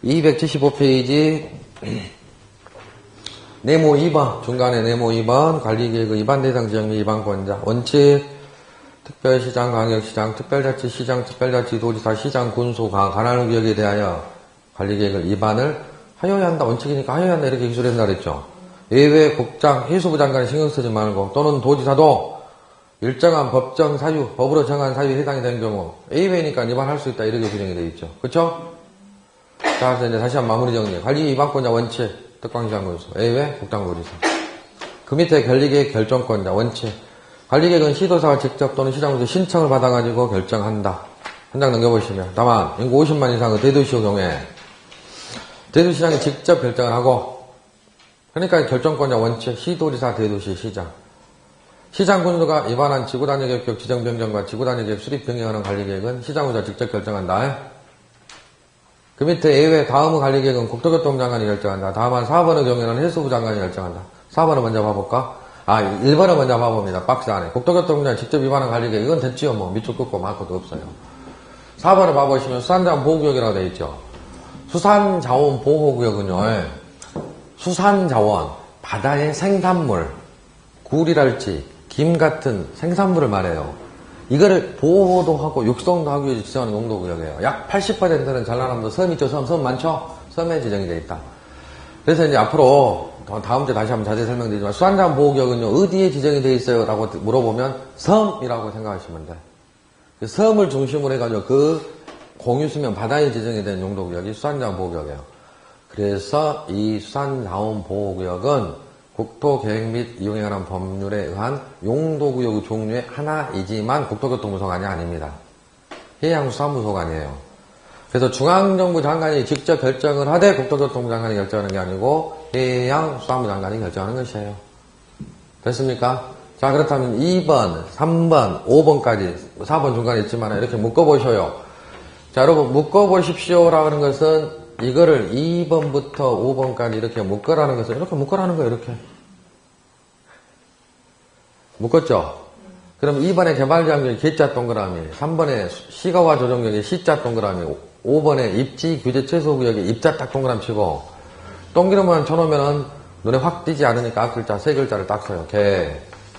275페이지. 네모 2번, 중간에 네모 2번, 관리계획의 위반 대상 지역 및 위반권자, 원칙, 특별시장, 광역시장, 특별자치시장, 특별자치도지사, 시장, 군수, 관할 구역에 대하여 관리계획을 위반을 하여야 한다. 원칙이니까 하여야 한다. 이렇게 기술한다 그랬죠. 예외 국장, 해수부 장관이 신경 쓰지 말고, 또는 도지사도 일정한 법정 사유, 법으로 정한 사유에 해당이 되는 경우, 예외니까 위반할 수 있다. 이렇게 규정이 되어 있죠. 그렇죠? 자, 그래서 이제 다시 한번 마무리 정리. 관리 위반권자 원칙, 특광시장군수, 예외 국장도지사. 그 밑에 관리계획 결정권자 원칙. 관리계획은 시도사가 직접 또는 시장군수 신청을 받아가지고 결정한다. 한 장 넘겨보시면. 다만, 인구 50만 이상의 대도시의 경우에, 대도시장이 직접 결정을 하고, 그러니까 결정권자 원칙, 시도지사, 대도시, 시장. 시장군수가 위반한 지구단위계획 지정변경과 지구단위계획 수립 병행하는 관리계획은 시장군수가 직접 결정한다. 그 밑에 예외 다음의 관리계획은 국토교통부 장관이 결정한다. 다만 4번의 경우에는 해수부 장관이 결정한다. 4번을 먼저 봐볼까? 1번을 먼저 봐봅니다. 박스 안에. 국토교통부 장관이 직접 위반한 관리계획, 이건 됐지요. 뭐 밑줄 긋고 마크도 없어요. 4번을 봐보시면 수산자원보호구역이라고 되어 있죠. 수산자원보호구역은요, 수산자원, 바다의 생산물, 굴이랄지 김 같은 생산물을 말해요. 이거를 보호도 하고 육성도 하기 위해서 지정하는 용도구역이에요. 약 80%는 전라남도 섬 있죠. 섬 많죠? 섬에 지정이 되어 있다. 그래서 이제 앞으로 다음 주에 다시 한번 자세히 설명드리지만, 수산자원보호구역은요, 어디에 지정이 되어 있어요? 라고 물어보면 섬이라고 생각하시면 돼. 그 섬을 중심으로 해가지고 그 공유수면 바다에 지정이 된 용도구역이 수산자원보호구역이에요. 그래서 이 수산자원보호구역은 국토계획 및 이용에 관한 법률에 의한 용도구역 종류의 하나이지만 국토교통부 소관이 아닙니다. 해양수산부 소관이에요. 그래서 중앙정부 장관이 직접 결정을 하되 국토교통부 장관이 결정하는 게 아니고 해양수산부 장관이 결정하는 것이에요. 됐습니까? 자, 그렇다면 2번, 3번, 5번까지 4번 중간에 있지만 이렇게 묶어보셔요. 자, 여러분 묶어보십시오라고 하는 것은 이거를 2번부터 5번까지 이렇게 묶으라는 것은 이렇게 묶으라는 거예요. 이렇게 묶었죠? 그럼 2번에 개발장벽이 개자 동그라미, 3번에 시가와 조정역이 시자 동그라미, 5번에 입지 규제 최소구역이 입자 딱 동그라미 치고, 동그라미만 쳐놓으면 눈에 확 띄지 않으니까 앞글자 세 글자를 딱 써요. 개,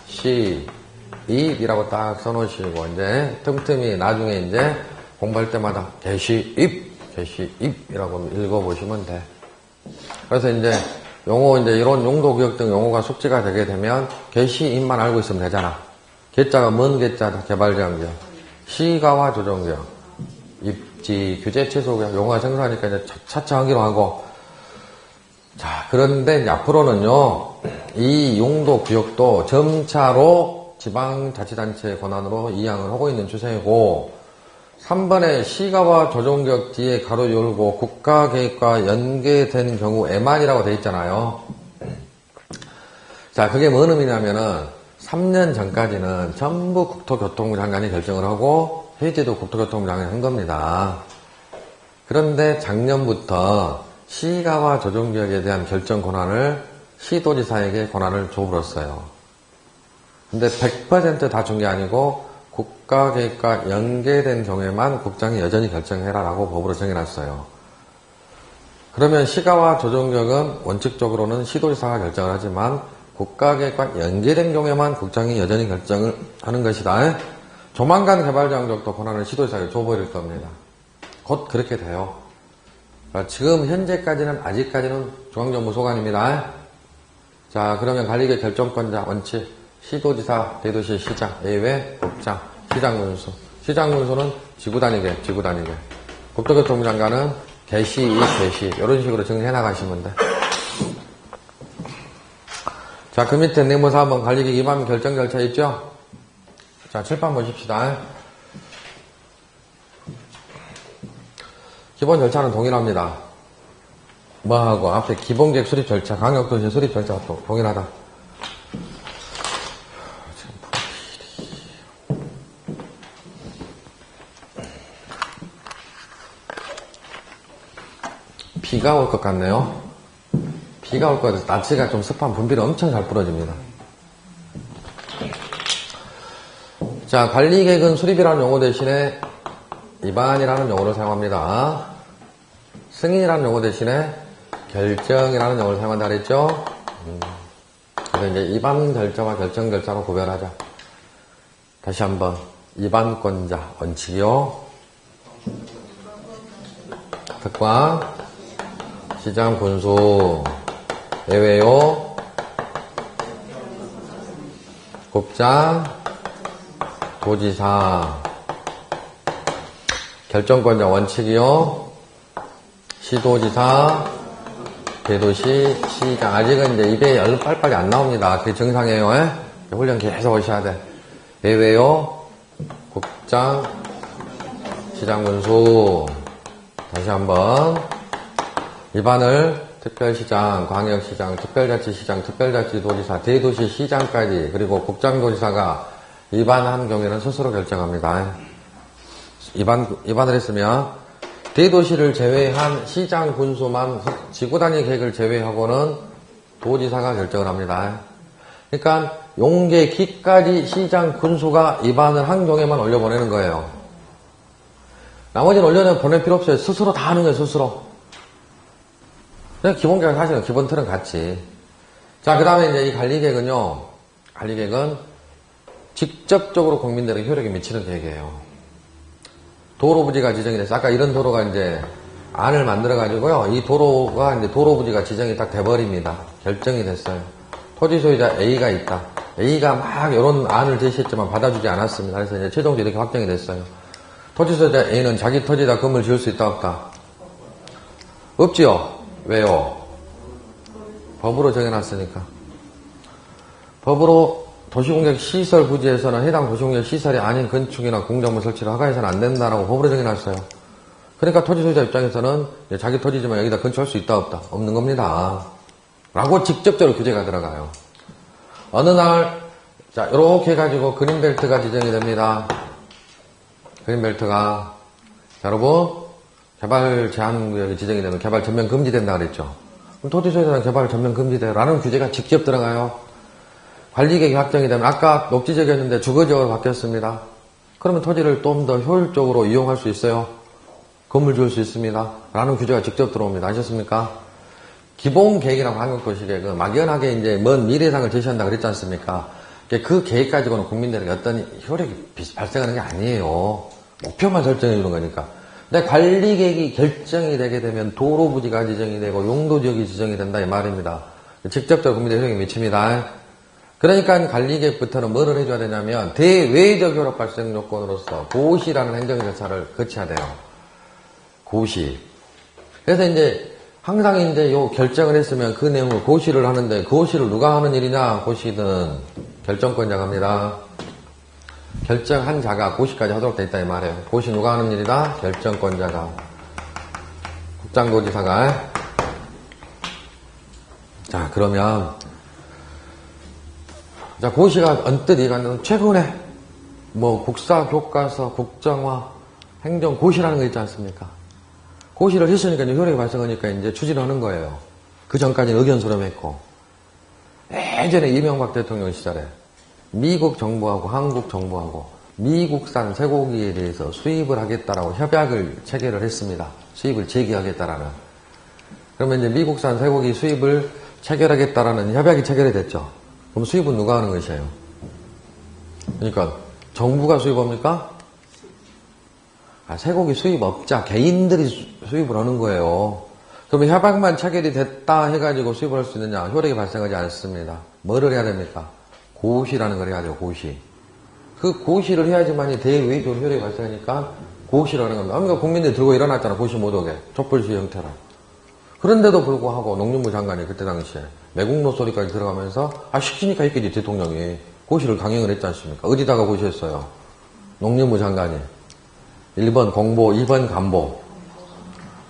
시, 입이라고 딱 써놓으시고, 이제 틈틈이 나중에 이제 공부할 때마다 개시, 입 개시입이라고 읽어보시면 돼. 그래서 이제 용어, 이제 이런 용도, 구역 등 용어가 숙지가 되게 되면 개시입만 알고 있으면 되잖아. 개자가 뭔 개자다? 개발제한구역. 시가와 조정구역. 입지, 규제, 취소구역. 용어가 생소하니까 이제 차차 하기로 하고. 자, 그런데 이제 앞으로는요, 이 용도, 구역도 점차로 지방자치단체의 권한으로 이양을 하고 있는 추세이고, 3번에 시가와 조정구역 뒤에 가로 열고 국가계획과 연계된 경우에만이라고 돼 있잖아요. 자, 그게 뭔 의미냐면은 3년 전까지는 전부 국토교통부 장관이 결정을 하고 해제도 국토교통부 장관이 한 겁니다. 그런데 작년부터 시가와 조정구역에 대한 결정 권한을 시도지사에게 권한을 줘버렸어요. 근데 100% 다 준 게 아니고 국가계획과 연계된 경우에만 국장이 여전히 결정해라라고 법으로 정해놨어요. 그러면 시가와 조정구역은 원칙적으로는 시도지사가 결정을 하지만 국가계획과 연계된 경우에만 국장이 여전히 결정을 하는 것이다. 조만간 개발장적도 권한을 시도지사에게 줘버릴 겁니다. 곧 그렇게 돼요. 그러니까 지금 현재까지는 아직까지는 중앙정부 소관입니다. 자, 그러면 관리계획 결정권자 원칙 시도지사, 대도시 시장, 예외, 국장, 시장군수. 시장군수는 지구단위계. 국토교통부 장관은 개시, 개시. 이런 식으로 정리해 나가시면 돼. 자, 그 밑에 내무사 한번 관리계획 위반 결정 절차 있죠? 자, 칠판 보십시다. 기본 절차는 동일합니다. 뭐하고? 앞에 기본계획 수립 절차, 강력도시 수립 절차가 동일하다. 비가 올 것 같네요. 비가 올 것 같아서 날씨가 좀 습한 분비를 엄청 잘 풀어집니다. 자, 관리계획은 수립이라는 용어 대신에 위반이라는 용어를 사용합니다. 승인이라는 용어 대신에 결정이라는 용어를 사용한다 그랬죠? 그래서 이제 위반 절차와 결정 절차로 구별하자. 다시 한번 위반권자 원칙이요. 특강 시장 군수 예외요. 국장 도지사 결정권자 원칙이요. 시도지사 대도시 시장. 아직은 이제 입에 열 빨빨이 안 나옵니다. 그게 정상이에요. 에? 훈련 계속 하셔야 돼. 예외요. 국장 시장 군수. 다시 한번 위반을 특별시장, 광역시장, 특별자치시장, 특별자치도지사, 대도시 시장까지 그리고 국장도지사가 위반한 경우에는 스스로 결정합니다. 위반을 했으면 대도시를 제외한 시장 군수만 지구단위 계획을 제외하고는 도지사가 결정을 합니다. 그러니까 용계 기까지 시장 군수가 위반을 한 경우에만 올려보내는 거예요. 나머지는 올려내 보낼 필요 없어요. 스스로 다 하는 거예요. 스스로. 그냥 기본 계획 하시는 기본 틀은 같이. 자, 그 다음에 이제 이 관리계획은요. 관리계획은 직접적으로 국민들에게 효력이 미치는 계획이에요. 도로부지가 지정이 됐어요. 아까 이런 도로가 이제 안을 만들어가지고요. 이 도로가 이제 도로부지가 지정이 딱 돼버립니다. 결정이 됐어요. 토지 소유자 A가 있다. A가 막 이런 안을 제시했지만 받아주지 않았습니다. 그래서 이제 최종적으로 이렇게 확정이 됐어요. 토지 소유자 A는 자기 토지에다 건물을 지을 수 있다 없다? 없지요. 왜요? 법으로 정해놨으니까. 법으로 도시공격 시설 부지에서는 해당 도시공격 시설이 아닌 건축이나 공작물 설치를 허가해서는 안 된다라고 법으로 정해놨어요. 그러니까 토지 소유자 입장에서는 자기 토지지만 여기다 건축할 수 있다 없다? 없는 겁니다. 라고 직접적으로 규제가 들어가요. 어느 날, 자, 요렇게 해가지고 그린벨트가 지정이 됩니다. 그린벨트가. 자, 여러분, 개발 제한구역이 지정이 되면 개발 전면 금지된다 그랬죠. 그럼 토지 소유자는 개발 전면 금지돼라는 규제가 직접 들어가요. 관리계획이 확정이 되면 아까 녹지지역이었는데 주거지역으로 바뀌었습니다. 그러면 토지를 좀 더 효율적으로 이용할 수 있어요. 건물 지을 수 있습니다. 라는 규제가 직접 들어옵니다. 아셨습니까? 기본계획이라고 한국도시계획은 막연하게 이제 먼 미래상을 제시한다 그랬지 않습니까? 그 계획 가지고는 국민들에게 어떤 효력이 발생하는 게 아니에요. 목표만 설정해 주는 거니까. 근데 관리계획이 결정이 되게 되면 도로부지가 지정이 되고 용도지역이 지정이 된다 이 말입니다. 직접적으로 국민의 효력에 미칩니다. 그러니까 관리계획부터는 뭐를 해줘야 되냐면 대외적 효력 발생 요건으로서 고시라는 행정 절차를 거쳐야 돼요. 고시. 그래서 이제 항상 이제 요 결정을 했으면 그 내용을 고시를 하는데 고시를 누가 하는 일이냐? 고시는 결정권자가 합니다. 결정한 자가 고시까지 하도록 돼 있다 이 말이에요. 고시 누가 하는 일이다? 결정권자가. 국장도지사가. 자, 그러면 자, 고시가 언뜻 이해가는 최근에 뭐 국사, 교과서, 국정화, 행정 고시라는 거 있지 않습니까? 고시를 했으니까 이제 효력이 발생하니까 이제 추진하는 거예요. 그 전까지는 의견 수렴했고. 예전에 이명박 대통령 시절에 미국 정부하고 한국 정부하고 미국산 쇠고기에 대해서 수입을 하겠다라고 협약을 체결을 했습니다. 수입을 재개하겠다라는. 그러면 이제 미국산 쇠고기 수입을 체결하겠다라는 협약이 체결이 됐죠. 그럼 수입은 누가 하는 것이에요? 그러니까 정부가 수입합니까? 쇠고기 수입업자 개인들이 수입을 하는 거예요. 그러면 협약만 체결이 됐다 해가지고 수입을 할 수 있느냐? 효력이 발생하지 않습니다. 뭐를 해야 됩니까? 고시라는 걸 해야 돼요. 고시. 그 고시를 해야지만이 대외적 효력이 발생하니까 고시라는 겁니다. 그러니까 국민들이 들고 일어났잖아. 고시 못 오게. 촛불시위 형태로. 그런데도 불구하고 농림부 장관이 그때 당시에 매국노 소리까지 들어가면서 시키니까 했겠지 대통령이. 고시를 강행을 했지 않습니까? 어디다가 고시했어요? 농림부 장관이. 1번 공보, 2번 간보.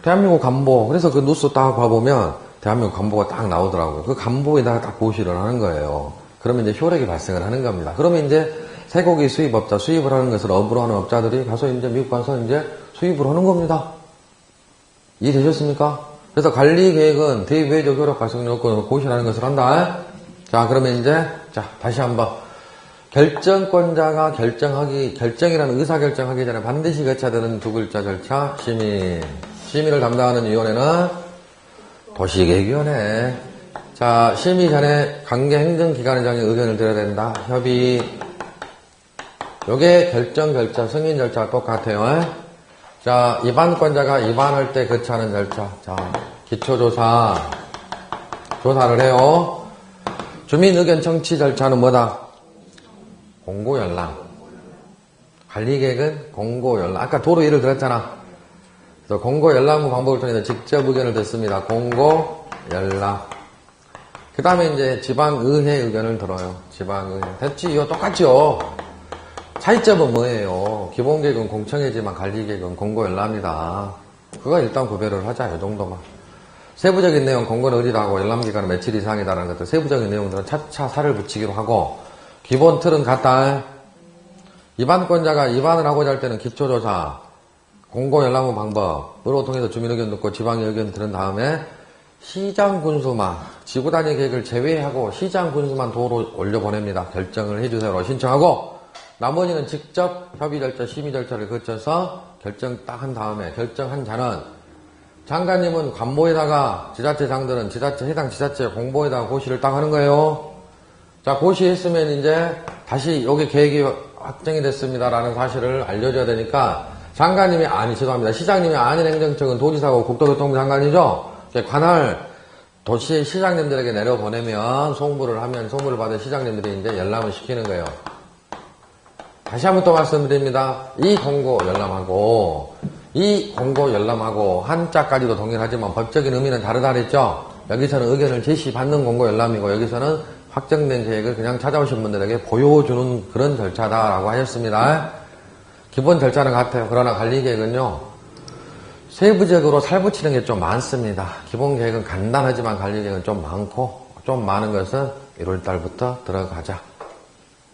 대한민국 간보. 그래서 그 뉴스 딱 봐보면 대한민국 간보가 딱 나오더라고요. 그 간보에다가 딱 고시를 하는 거예요. 그러면 이제 효력이 발생을 하는 겁니다. 그러면 이제 쇠고기 수입업자, 수입을 하는 것을 업으로 하는 업자들이 가서 이제 미국 가서 이제 수입을 하는 겁니다. 이해되셨습니까? 그래서 관리계획은 대외적 효력 발생 요건으로 고시라는 것을 한다. 자, 그러면 이제, 자, 다시 한번. 결정권자가 결정이라는 의사결정하기 전에 반드시 거쳐야 되는 두 글자 절차, 시민. 시민을 담당하는 위원회는 도시계획위원회. 자, 심의 전에 관계 행정기관장의 의견을 들어야 된다. 협의. 요게 결정 절차, 승인 절차가 똑같아요. 자, 입안권자가 입안할 때 거쳐하는 절차. 자, 기초조사. 조사를 해요. 주민의견 청취 절차는 뭐다? 공고연락. 관리계획은 공고연락. 아까 도로 예를 들었잖아. 그래서 공고연락무 방법을 통해서 직접 의견을 듣습니다. 공고연락. 그 다음에 이제 지방의회 의견을 들어요. 지방의회. 됐지? 이거 똑같죠? 차이점은 뭐예요? 기본계획은 공청회지만 관리계획은 공고연락입니다. 그거 일단 구별을 하자. 이 정도만. 세부적인 내용 공고는 어디다 하고 열람기간은 며칠 이상이다라는 것들 세부적인 내용들은 차차 살을 붙이기로 하고 기본 틀은 같다. 입안권자가 입안을 하고자 할 때는 기초조사, 공고연락무 방법으로 통해서 주민의견 듣고 지방의 의견 들은 다음에 시장 군수만 지구단위 계획을 제외하고 시장 군수만 도로 올려보냅니다. 결정을 해주세요로 신청하고 나머지는 직접 협의 절차, 심의 절차를 거쳐서 결정 딱 한 다음에 결정한 자는 장관님은 관보에다가 지자체장들은 해당 지자체 공보에다가 고시를 딱 하는 거예요. 자, 고시했으면 이제 다시 여기 계획이 확정이 됐습니다라는 사실을 알려줘야 되니까 장관님이 죄송합니다. 시장님이 아닌 행정청은 도지사고 국토교통부 장관이죠. 관할 도시 시장님들에게 내려보내면 송부를 하면 송부를 받은 시장님들이 이제 열람을 시키는 거예요. 다시 한번 또 말씀드립니다. 이 공고 열람하고 한자까지도 동일하지만 법적인 의미는 다르다 그랬죠. 여기서는 의견을 제시받는 공고 열람이고 여기서는 확정된 계획을 그냥 찾아오신 분들에게 보여주는 그런 절차다라고 하셨습니다. 기본 절차는 같아요. 그러나 관리계획은요. 세부적으로 살붙이는 게 좀 많습니다. 기본 계획은 간단하지만 관리계획은 좀 많고 좀 많은 것은 1월달부터 들어가자.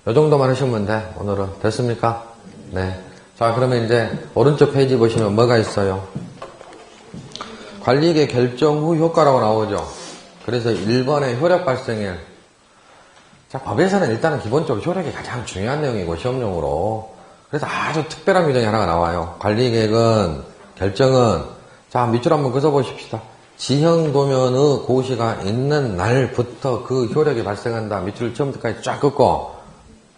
이 정도만 하시면 돼. 오늘은 됐습니까? 네. 자, 그러면 이제 오른쪽 페이지 보시면 뭐가 있어요? 관리계획 결정 후 효과라고 나오죠. 그래서 1번의 효력 발생일. 자, 법에서는 일단은 기본적으로 효력이 가장 중요한 내용이고 시험용으로. 그래서 아주 특별한 규정이 하나가 나와요. 관리계획은 결정은 자, 밑줄 한번 그어보십시다. 지형도면의 고시가 있는 날부터 그 효력이 발생한다. 밑줄 처음부터까지 쫙 긋고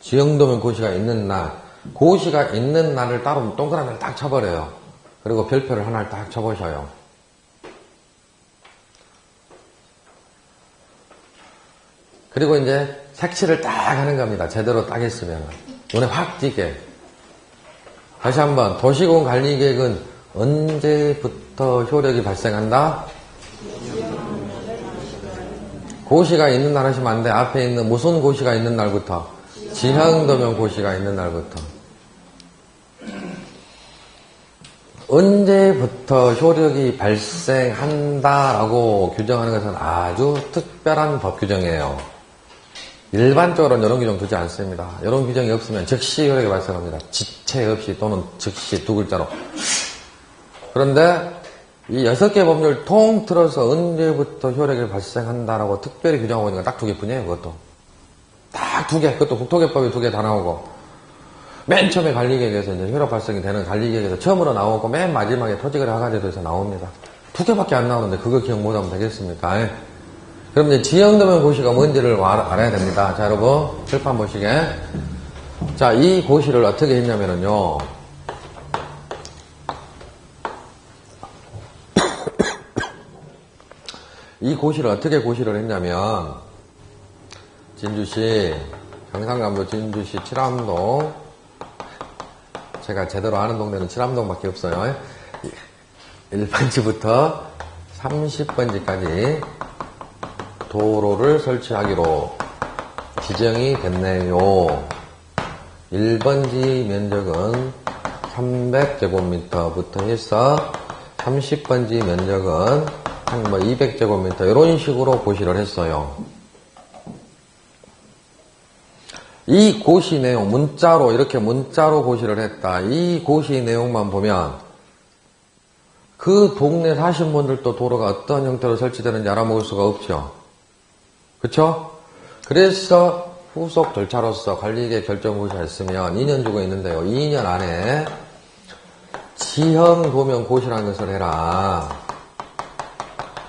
지형도면 고시가 있는 날. 고시가 있는 날을 따로 동그라미를 딱 쳐버려요. 그리고 별표를 하나를 딱 쳐보셔요. 그리고 이제 색칠을 딱 하는 겁니다. 제대로 딱 했으면. 눈에 확 띄게. 다시 한번, 도시공 관리 계획은 언제부터 효력이 발생한다? 고시가 있는 날 하시면 안 돼. 앞에 있는 무슨 고시가 있는 날부터? 지형도면 고시가 있는 날부터. 언제부터 효력이 발생한다라고 규정하는 것은 아주 특별한 법 규정이에요. 일반적으로는 이런 규정 두지 않습니다. 이런 규정이 없으면 즉시 효력이 발생합니다. 지체 없이 또는 즉시 두 글자로. 그런데 이 6개 법률 통틀어서 언제부터 효력이 발생한다라고 특별히 규정하고 있는 건 딱 2개 뿐이에요. 그것도. 딱 2개. 그것도 국토개법이 2개 다 나오고. 맨 처음에 관리계획에서 이제 효력 발생이 되는 관리계획에서 처음으로 나오고 맨 마지막에 토지거래 허가제도에서 나옵니다. 2개밖에 안 나오는데 그거 기억 못하면 되겠습니까? 그럼 이제 지형도면 고시가 뭔지를 알아야 됩니다. 자, 여러분, 칠판 보시게. 자, 이 고시를 어떻게 했냐면요. 이 고시를 어떻게 고시를 했냐면, 진주시, 경상남도 진주시 칠암동, 제가 제대로 아는 동네는 칠암동밖에 없어요. 1번지부터 30번지까지 도로를 설치하기로 지정이 됐네요. 1번지 면적은 300제곱미터부터 해서 30번지 면적은 한 200제곱미터 이런 식으로 고시를 했어요. 이 고시 내용 문자로 이렇게 문자로 고시를 했다. 이 고시 내용만 보면 그 동네 사신 분들도 도로가 어떤 형태로 설치되는지 알아먹을 수가 없죠. 그쵸? 그래서 후속 절차로서 관리계획 결정고시가 있으면 2년 주고 있는데요. 2년 안에 지형도면 고시라는 것을 해라.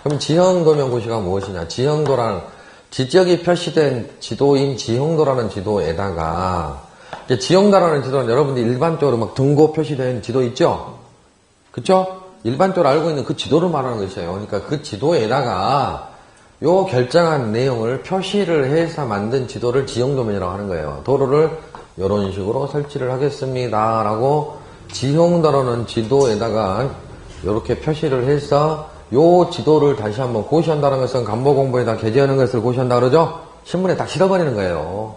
그럼 지형도면 고시가 무엇이냐? 지형도라는 지적이 표시된 지도인 지형도라는 지도에다가 지형도라는 지도는 여러분들이 일반적으로 막 등고 표시된 지도 있죠? 그쵸? 일반적으로 알고 있는 그 지도를 말하는 것이에요. 그러니까 그 지도에다가 요 결정한 내용을 표시를 해서 만든 지도를 지형도면이라고 하는 거예요. 도로를 이런 식으로 설치를 하겠습니다. 라고 지형도라는 지도에다가 이렇게 표시를 해서 요 지도를 다시 한번 고시한다는 것은 간보공부에다 게재하는 것을 고시한다 그러죠? 신문에 딱 실어버리는 거예요.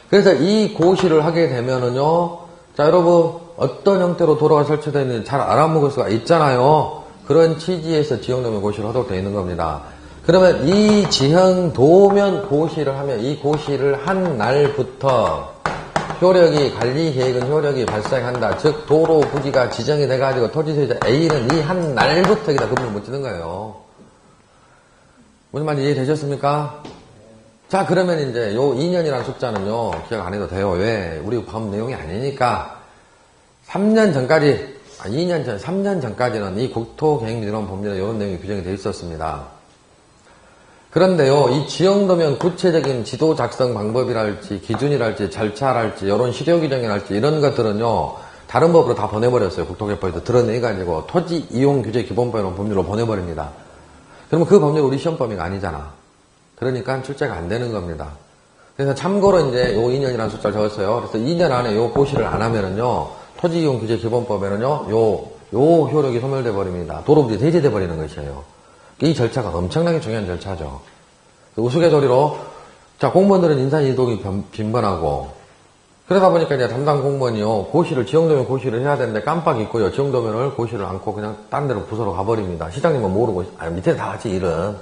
그래서 이 고시를 하게 되면은요, 자, 여러분, 어떤 형태로 도로가 설치되어 있는지 잘 알아먹을 수가 있잖아요. 그런 취지에서 지형도면 고시를 하도록 되어 있는 겁니다. 그러면 이 지형도면 고시를 하면 이 고시를 한 날부터 효력이, 관리계획은 효력이 발생한다. 즉, 도로 부지가 지정이 돼가지고 토지소유자 A는 이 한 날부터 여기다 금을 묻히는 거예요. 무슨 말인지 이해되셨습니까? 자, 그러면 이제 요 2년이라는 숫자는요, 기억 안 해도 돼요. 왜? 우리 법 내용이 아니니까. 3년 전까지, 2년 전, 3년 전까지는 이 국토계획민원 법률에 이런 내용이 규정이 되어 있었습니다. 그런데요, 이 지형도면 구체적인 지도 작성 방법이랄지, 기준이랄지, 절차랄지, 이런 실효 규정이랄지, 이런 것들은요, 다른 법으로 다 보내버렸어요. 국토개법에서 드러내가지고, 토지 이용 규제 기본법이라는 법률로 보내버립니다. 그러면 그 법률이 우리 시험 범위가 아니잖아. 그러니까 출제가 안 되는 겁니다. 그래서 참고로 이제 요 2년이라는 숫자를 적었어요. 그래서 2년 안에 요 고시를 안 하면은요, 토지 이용 규제 기본법에는요, 요 효력이 소멸돼 버립니다. 도로부지 대제돼 버리는 것이에요. 이 절차가 엄청나게 중요한 절차죠. 우스갯소리로, 자, 공무원들은 인사이동이 빈번하고, 그러다 보니까 이제 담당 공무원이요, 고시를, 지형도면 고시를 해야 되는데 깜빡 잊고요, 지형도면을 고시를 않고 그냥 딴 데로 부서로 가버립니다. 시장님은 모르고, 밑에 다 같이 일은.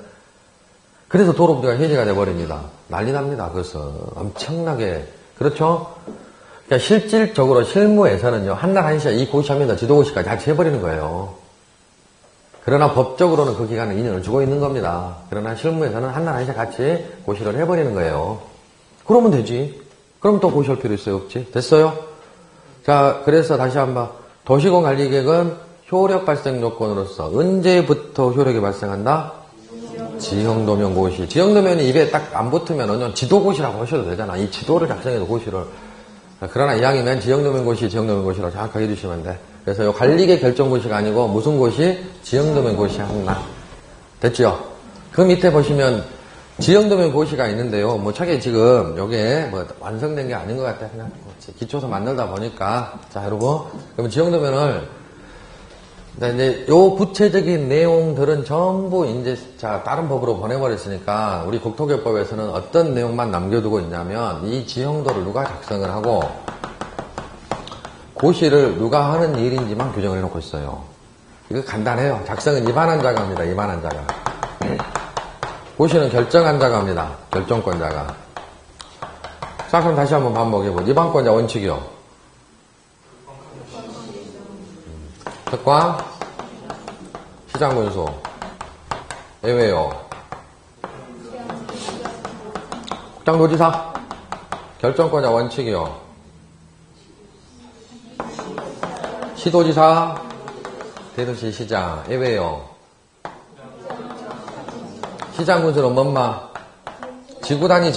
그래서 도로부지가 해제가 돼버립니다. 난리 납니다, 그것은. 엄청나게. 그렇죠? 그러니까 실질적으로 실무에서는요, 한날 한시에 이 고시하면서 지도고시까지 같이 해버리는 거예요. 그러나 법적으로는 그 기간에 2년을 주고 있는 겁니다. 그러나 실무에서는 한날 한시에 같이 고시를 해버리는 거예요. 그러면 되지. 그럼 또 고시할 필요 있어요? 없지? 됐어요? 자, 그래서 다시 한번. 도시공관리계획은 효력 발생 요건으로서 언제부터 효력이 발생한다? 지형도면 고시. 지형도면이 입에 딱 안 붙으면 지도고시라고 하셔도 되잖아. 이 지도를 작성해서 고시를. 그러나 이왕이면 지형도면 고시, 지형도면 고시라고 정확하게 해주시면 돼. 그래서 요 관리계 결정고시가 아니고 무슨 고시? 지형도면 고시 한다. 됐죠? 그 밑에 보시면 지형도면 고시가 있는데요. 뭐 차게 지금 요게 뭐 완성된 게 아닌 것 같아요. 그냥 기초서 만들다 보니까. 자, 여러분. 그러면 지형도면을 이제 요 구체적인 내용들은 전부 이제 자 다른 법으로 보내버렸으니까 우리 국토교법에서는 어떤 내용만 남겨두고 있냐면 이 지형도를 누가 작성을 하고 고시를 누가 하는 일인지만 규정을 해놓고 있어요. 이거 간단해요. 작성은 입안한 자가 합니다. 입안한 자가. 고시는 결정한 자가 합니다. 결정권자가. 자, 그럼 다시 한번 반복해보죠. 입안권자 원칙이요. 특광, 시장군수, 예외요. 국장도지사, 결정권자 원칙이요. 시도지사, 대도시 시장, 예외요. 시장군수는 뭔마? 지구단위게.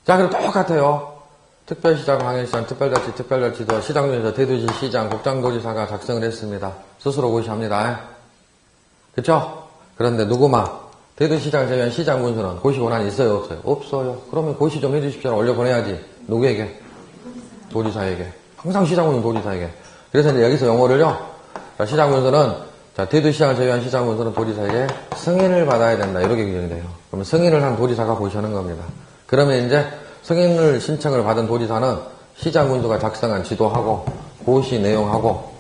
자, 그럼 똑같아요. 특별시장, 광역시장, 특별자치, 특별자치도, 시장군에서 대도시 시장, 국장도지사가 작성을 했습니다. 스스로 고시합니다. 그쵸? 그런데 누구마? 대도시장 제외한 시장군수는 고시 권한이 있어요, 없어요? 없어요. 그러면 고시 좀 해주십시오. 올려보내야지. 누구에게? 도지사에게. 항상 시장군은 도지사에게. 그래서 이제 여기서 용어를요. 자, 시장군수는, 자, 대도시장을 제외한 시장군수는 도지사에게 승인을 받아야 된다. 이렇게 규정이 돼요. 그러면 승인을 한 도지사가 고시하는 겁니다. 그러면 이제 승인을 신청을 받은 도지사는 시장군수가 작성한 지도하고 고시 내용하고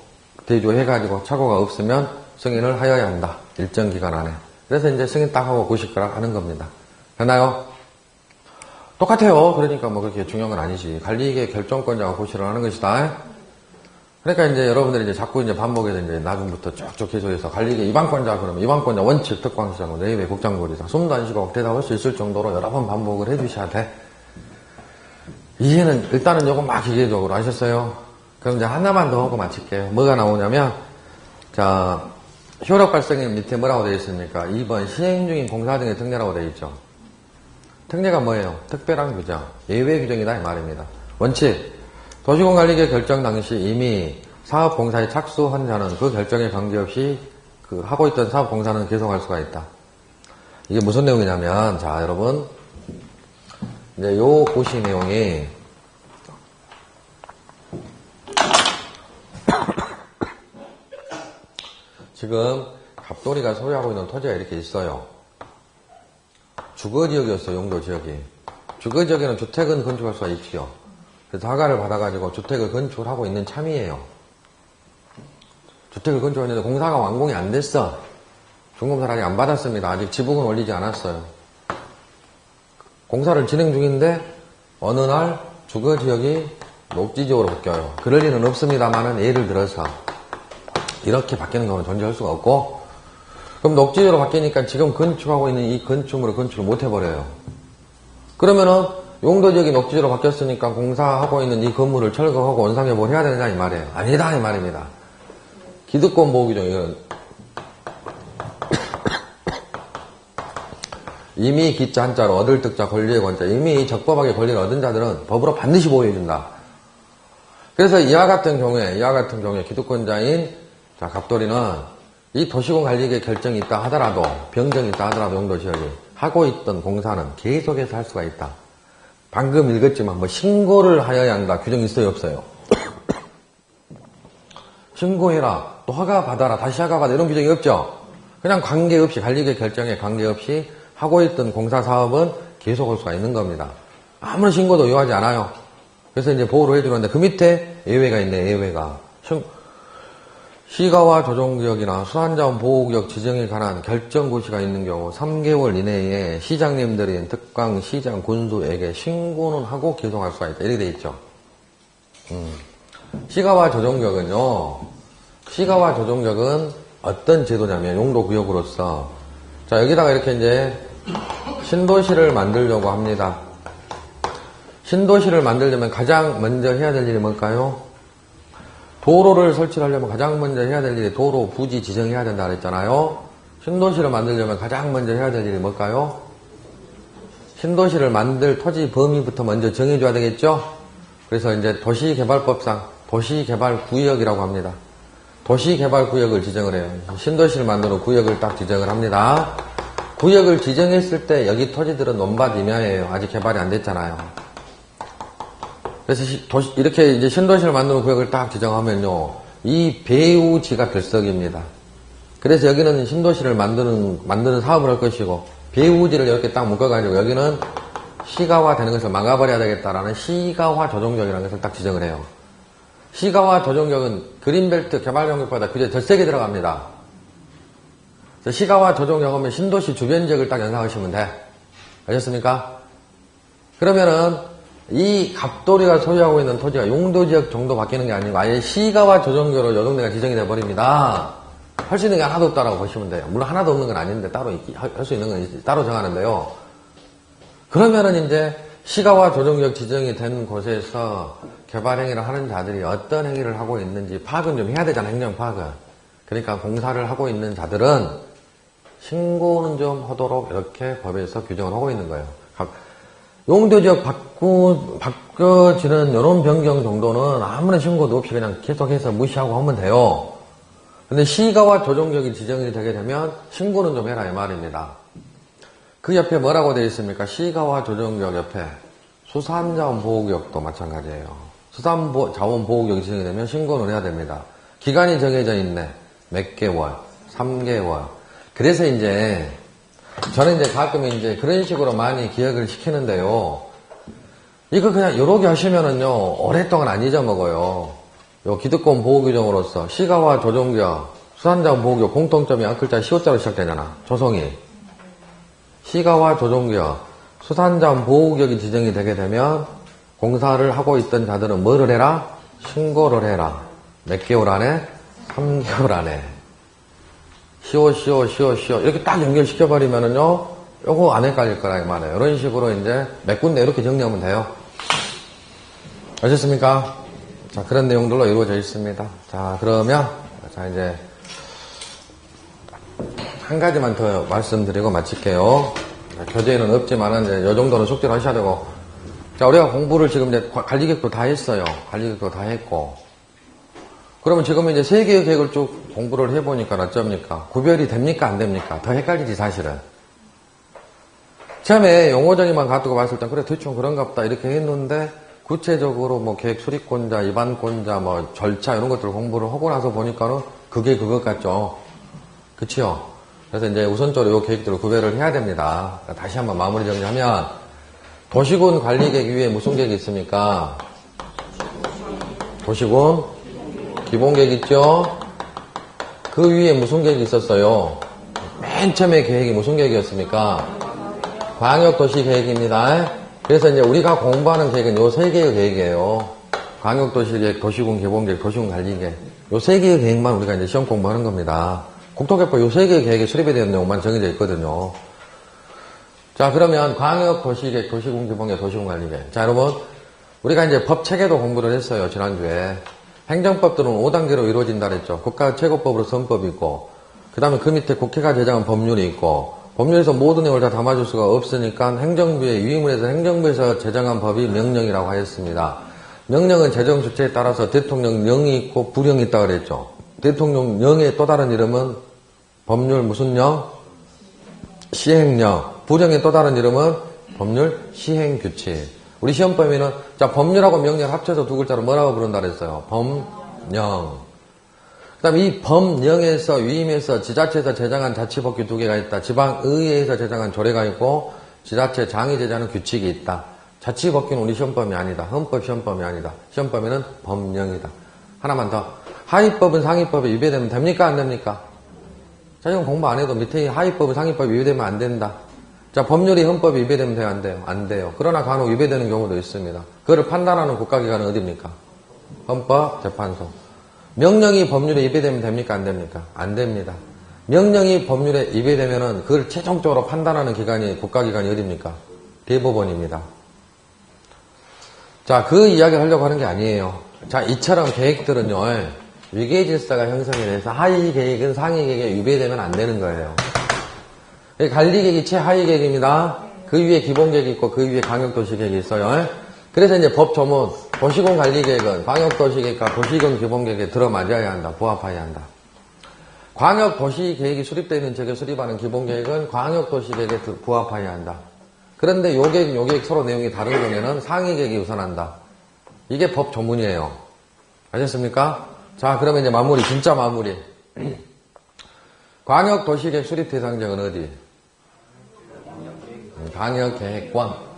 대조해가지고 착오가 없으면 승인을 하여야 한다. 일정 기간 안에. 그래서 이제 승인 딱 하고 고시거라 하는 겁니다. 됐나요? 똑같아요. 그러니까 뭐 그렇게 중요한 건 아니지. 관리계 결정권자가 고시를 하는 것이다. 그러니까 이제 여러분들이 이제 자꾸 이제 반복해서 이제 나중부터 쭉쭉 계속해서 관리계 입안권자 그러면 입안권자 원칙 특광시장 예외 국장도지사 숨도 안 쉬고 대답할 수 있을 정도로 여러 번 반복을 해주셔야 돼. 이해는 일단은 요거 막 기계적으로 하셨어요. 그럼 이제 하나만 더 하고 마칠게요. 뭐가 나오냐면 자 효력 발생인 밑에 뭐라고 되어 있습니까? 2번 시행 중인 공사 등의 특례라고 되어 있죠. 특례가 뭐예요? 특별한 규정, 예외 규정이다 이 말입니다. 원칙, 도시공관리계 결정 당시 이미 사업공사에 착수한 자는 그 결정에 관계없이 그 하고 있던 사업공사는 계속할 수가 있다. 이게 무슨 내용이냐면 자 여러분 이제 요 고시 내용이 지금 갑돌이가 소유하고 있는 토지가 이렇게 있어요. 주거지역이었어요. 용도지역이. 주거지역에는 주택은 건축할 수가 있지요. 그래서 허가를 받아가지고 주택을 건축하고 있는 참이에요. 주택을 건축했는데 공사가 완공이 안 됐어. 중공사를 아직 안 받았습니다. 아직 지붕은 올리지 않았어요. 공사를 진행 중인데 어느 날 주거지역이 녹지지역으로 바뀌어요. 그럴 리는 없습니다만은 예를 들어서 이렇게 바뀌는 경우는 존재할 수가 없고 그럼 녹지지역으로 바뀌니까 지금 건축하고 있는 이 건축물을 건축을 못 해버려요. 그러면은 용도지역이 녹지지역으로 바뀌었으니까 공사하고 있는 이 건물을 철거하고 원상에 뭘 해야 되느냐 이 말이에요. 아니다 이 말입니다. 기득권 보호규정 이건 이미 기자 한자로 얻을 득자 권리의 권자 이미 적법하게 권리를 얻은 자들은 법으로 반드시 보호해준다. 그래서 이와 같은 경우에 기득권자인 자 갑돌이는 이 도시공관리계 결정이 있다 하더라도 변경이 있다 하더라도 용도지역이 하고 있던 공사는 계속해서 할 수가 있다. 방금 읽었지만 뭐 신고를 하여야 한다. 규정이 있어요 없어요? 신고해라. 또 허가 받아라. 다시 허가 받아. 이런 규정이 없죠. 그냥 관계없이 관리계 결정에 관계없이 하고 있던 공사 사업은 계속 할 수가 있는 겁니다. 아무런 신고도 요하지 않아요. 그래서 이제 보호를 해주는데 그 밑에 예외가 있네. 예외가. 시가와 조정구역이나 수산자원 보호구역 지정에 관한 결정고시가 있는 경우 3개월 이내에 시장님들인 특강 시장 군수에게 신고는 하고 계속할 수가 있다. 이렇게 돼 있죠. 시가와 조정구역은요. 시가와 조정구역은 어떤 제도냐면 용도구역으로서 자 여기다가 이렇게 이제 신도시를 만들려고 합니다. 신도시를 만들려면 가장 먼저 해야 될 일이 뭘까요? 도로를 설치하려면 가장 먼저 해야 될 일이 도로 부지 지정해야 된다 그랬잖아요. 신도시를 만들려면 가장 먼저 해야 될 일이 뭘까요? 신도시를 만들 토지 범위부터 먼저 정해줘야 되겠죠? 그래서 이제 도시개발법상 도시개발구역이라고 합니다. 도시개발구역을 지정을 해요. 신도시를 만드는 구역을 딱 지정을 합니다. 구역을 지정했을 때 여기 토지들은 논밭 임야예요. 아직 개발이 안 됐잖아요. 그래서 이렇게 이제 신도시를 만드는 구역을 딱 지정하면요, 이 배우지가 결석입니다. 그래서 여기는 신도시를 만드는 사업을 할 것이고, 배우지를 이렇게 딱 묶어가지고 여기는 시가화 되는 것을 막아버려야 되겠다라는 시가화 조정적이라는 것을 딱 지정을 해요. 시가화 조정적은 그린벨트 개발용역보다 규제 더 세게 들어갑니다. 그래서 시가화 조정적 하면 신도시 주변 지역을 딱 연상하시면 돼. 아셨습니까? 그러면은 이 갑돌이가 소유하고 있는 토지가 용도지역 정도 바뀌는 게 아니고 아예 시가화 조정적으로 요동네가 지정이 돼버립니다. 할 수 있는 게 하나도 없다라고 보시면 돼요. 물론 하나도 없는 건 아닌데 따로 할 수 있는 건 따로 정하는데요. 그러면은 이제 시가화 조정적 지정이 된 곳에서 개발 행위를 하는 자들이 어떤 행위를 하고 있는지 파악은 좀 해야 되잖아, 행정 파악은. 그러니까 공사를 하고 있는 자들은 신고는 좀 하도록 이렇게 법에서 규정을 하고 있는 거예요. 용도지역 바꿔지는 이런 변경 정도는 아무런 신고도 없이 그냥 계속해서 무시하고 하면 돼요. 근데 시가화 조정적이 지정이 되게 되면 신고는 좀 해라 이 말입니다. 그 옆에 뭐라고 되어 있습니까? 시가화 조정적 옆에 수산자원보호구역도 마찬가지예요. 수산자원보호구역이 지정이 되면 신고는 해야 됩니다. 기간이 정해져 있네. 몇 개월, 3개월. 그래서 이제 저는 이제 가끔 이제 그런 식으로 많이 기억을 시키는데요. 이거 그냥 요렇게 하시면은요, 오랫동안 안 잊어먹어요. 요 기득권 보호규정으로서 시가화 조정적, 수산자원 보호구역 공통점이 앞글자 시호자로 시작되잖아. 조성이. 시가화 조정구역, 수산자원 보호구역이 지정이 되게 되면 공사를 하고 있던 자들은 뭐를 해라? 신고를 해라. 몇 개월 안에? 3개월 안에. 시오 이렇게 딱 연결시켜버리면은요, 요거 안 헷갈릴 거라 이 말이에요. 이런 식으로 이제 몇 군데 이렇게 정리하면 돼요. 아셨습니까? 자, 그런 내용들로 이루어져 있습니다. 자, 그러면 자 이제 한 가지만 더 말씀드리고 마칠게요. 교재에는 없지만은 이제 요 정도는 숙지를 하셔야 되고. 자, 우리가 공부를 지금 이제 관리계획도 다 했어요. 관리계획도 다 했고. 그러면 지금 이제 3개의 계획을 쭉 공부를 해보니까 어쩝니까? 구별이 됩니까? 안 됩니까? 더 헷갈리지, 사실은. 처음에 용어정의만 가지고 봤을 땐, 그래, 대충 그런가 보다, 이렇게 했는데, 구체적으로 뭐 계획 수립권자, 입안권자, 뭐 절차, 이런 것들을 공부를 하고 나서 보니까는 그게 그것 같죠? 그치요? 그래서 이제 우선적으로 이 계획들을 구별을 해야 됩니다. 다시 한번 마무리 정리하면, 도시군 관리계획 위에 무슨 계획이 있습니까? 도시군 기본계획 있죠? 그 위에 무슨 계획이 있었어요? 맨 처음에 계획이 무슨 계획이었습니까? 광역도시계획입니다. 그래서 이제 우리가 공부하는 계획은 요 3개의 계획이에요. 광역도시계획, 도시군 기본계획, 도시군 관리계획. 요 3개의 계획만 우리가 이제 시험 공부하는 겁니다. 국토개법 요 3개의 계획에 수립이 되는 내용만 정해져 있거든요. 자, 그러면 광역도시계획, 도시군 기본계획, 도시군 관리계획. 자, 여러분, 우리가 이제 법 체계도 공부를 했어요, 지난주에. 행정법들은 5단계로 이루어진다 그랬죠. 국가 최고법으로 선법이 있고, 그 다음에 그 밑에 국회가 제정한 법률이 있고, 법률에서 모든 내용을 다 담아줄 수가 없으니까 행정부의 위임을 해서 행정부에서 제정한 법이 명령이라고 하였습니다. 명령은 제정 주체에 따라서 대통령령이 있고 부령이 있다고 그랬죠. 대통령령의 또 다른 이름은 법률 무슨 령? 시행령. 부령의 또 다른 이름은 법률 시행규칙. 우리 시험범위는 자 법률하고 명령을 합쳐서 두 글자로 뭐라고 부른다 그랬어요? 법령. 그 다음에 이 법령에서 위임해서 지자체에서 제정한 자치법규 2개가 있다. 지방의회에서 제정한 조례가 있고 지자체장이 제정하는 규칙이 있다. 자치법규는 우리 시험범위 아니다. 헌법 시험범위 아니다. 시험범위는 법령이다. 하나만 더. 하위법은 상위법에 위배되면 됩니까? 안 됩니까? 자, 이건 공부 안 해도 밑에 하위법은 상위법에 위배되면 안 된다. 자, 법률이 헌법에 위배되면 돼요? 안 돼요? 안 돼요. 그러나 간혹 위배되는 경우도 있습니다. 그거를 판단하는 국가기관은 어디입니까? 헌법재판소. 명령이 법률에 위배되면 됩니까? 안 됩니까? 안 됩니다. 명령이 법률에 위배되면은 그걸 최종적으로 판단하는 기관이, 국가기관이 어디입니까? 대법원입니다. 자, 그 이야기를 하려고 하는 게 아니에요. 자, 이처럼 계획들은요, 위계질서가 형성이 돼서 하위 계획은 상위 계획에 위배되면 안 되는 거예요. 관리계획이 최하위 계획입니다. 그 위에 기본계획이 있고 그 위에 광역도시계획이 있어요. 그래서 이제 법 조문, 도시군 관리계획은 광역도시계획과 도시군 기본계획에 들어맞아야 한다. 부합해야 한다. 광역도시계획이 수립되어 있는 지역에 수립하는 기본계획은 광역도시계획에 부합해야 한다. 그런데 요 계획 서로 내용이 다른 경우에는 상위계획이 우선한다. 이게 법 조문이에요. 아셨습니까? 자, 그러면 이제 마무리, 진짜 마무리. 광역도시계획 수립 대상 지역은 어디? 광역계획권.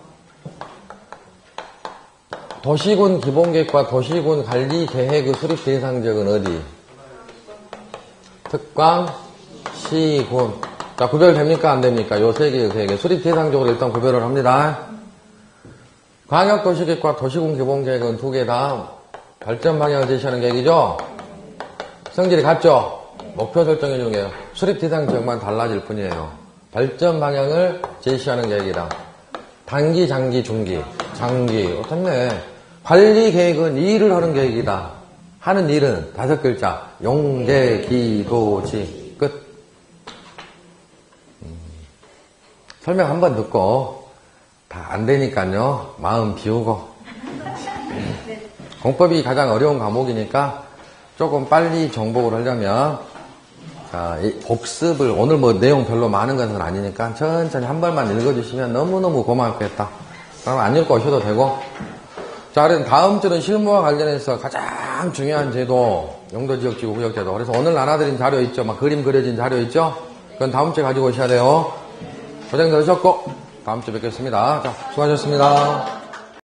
도시군 기본계획과 도시군 관리계획의 수립 대상 지역은 어디? 특광, 시군. 자, 구별됩니까? 안 됩니까? 요 세 개의 계획에 수립 대상적으로 일단 구별을 합니다. 광역도시계획과 도시군 기본계획은 두 개 다 발전 방향을 제시하는 계획이죠? 성질이 같죠? 목표 설정해 주는 게요. 수립 대상 지역만 달라질 뿐이에요. 발전 방향을 제시하는 계획이다. 단기, 장기, 중기. 장기. 어떻네. 관리 계획은 일을 하는 계획이다. 하는 일은 5글자. 용계, 기도지. 끝. 설명 한번 듣고 다 안 되니까요. 마음 비우고. 공법이 가장 어려운 과목이니까 조금 빨리 정복을 하려면 자, 이 복습을 오늘 뭐 내용 별로 많은 것은 아니니까 천천히 한 번만 읽어주시면 너무너무 고맙겠다. 그럼 안 읽고 오셔도 되고. 자, 그럼 다음 주는 실무와 관련해서 가장 중요한 제도, 용도지역지구 구역제도. 그래서 오늘 나눠드린 자료 있죠? 막 그림 그려진 자료 있죠? 그건 다음 주에 가지고 오셔야 돼요. 고생 들으셨고 다음 주에 뵙겠습니다. 자, 수고하셨습니다.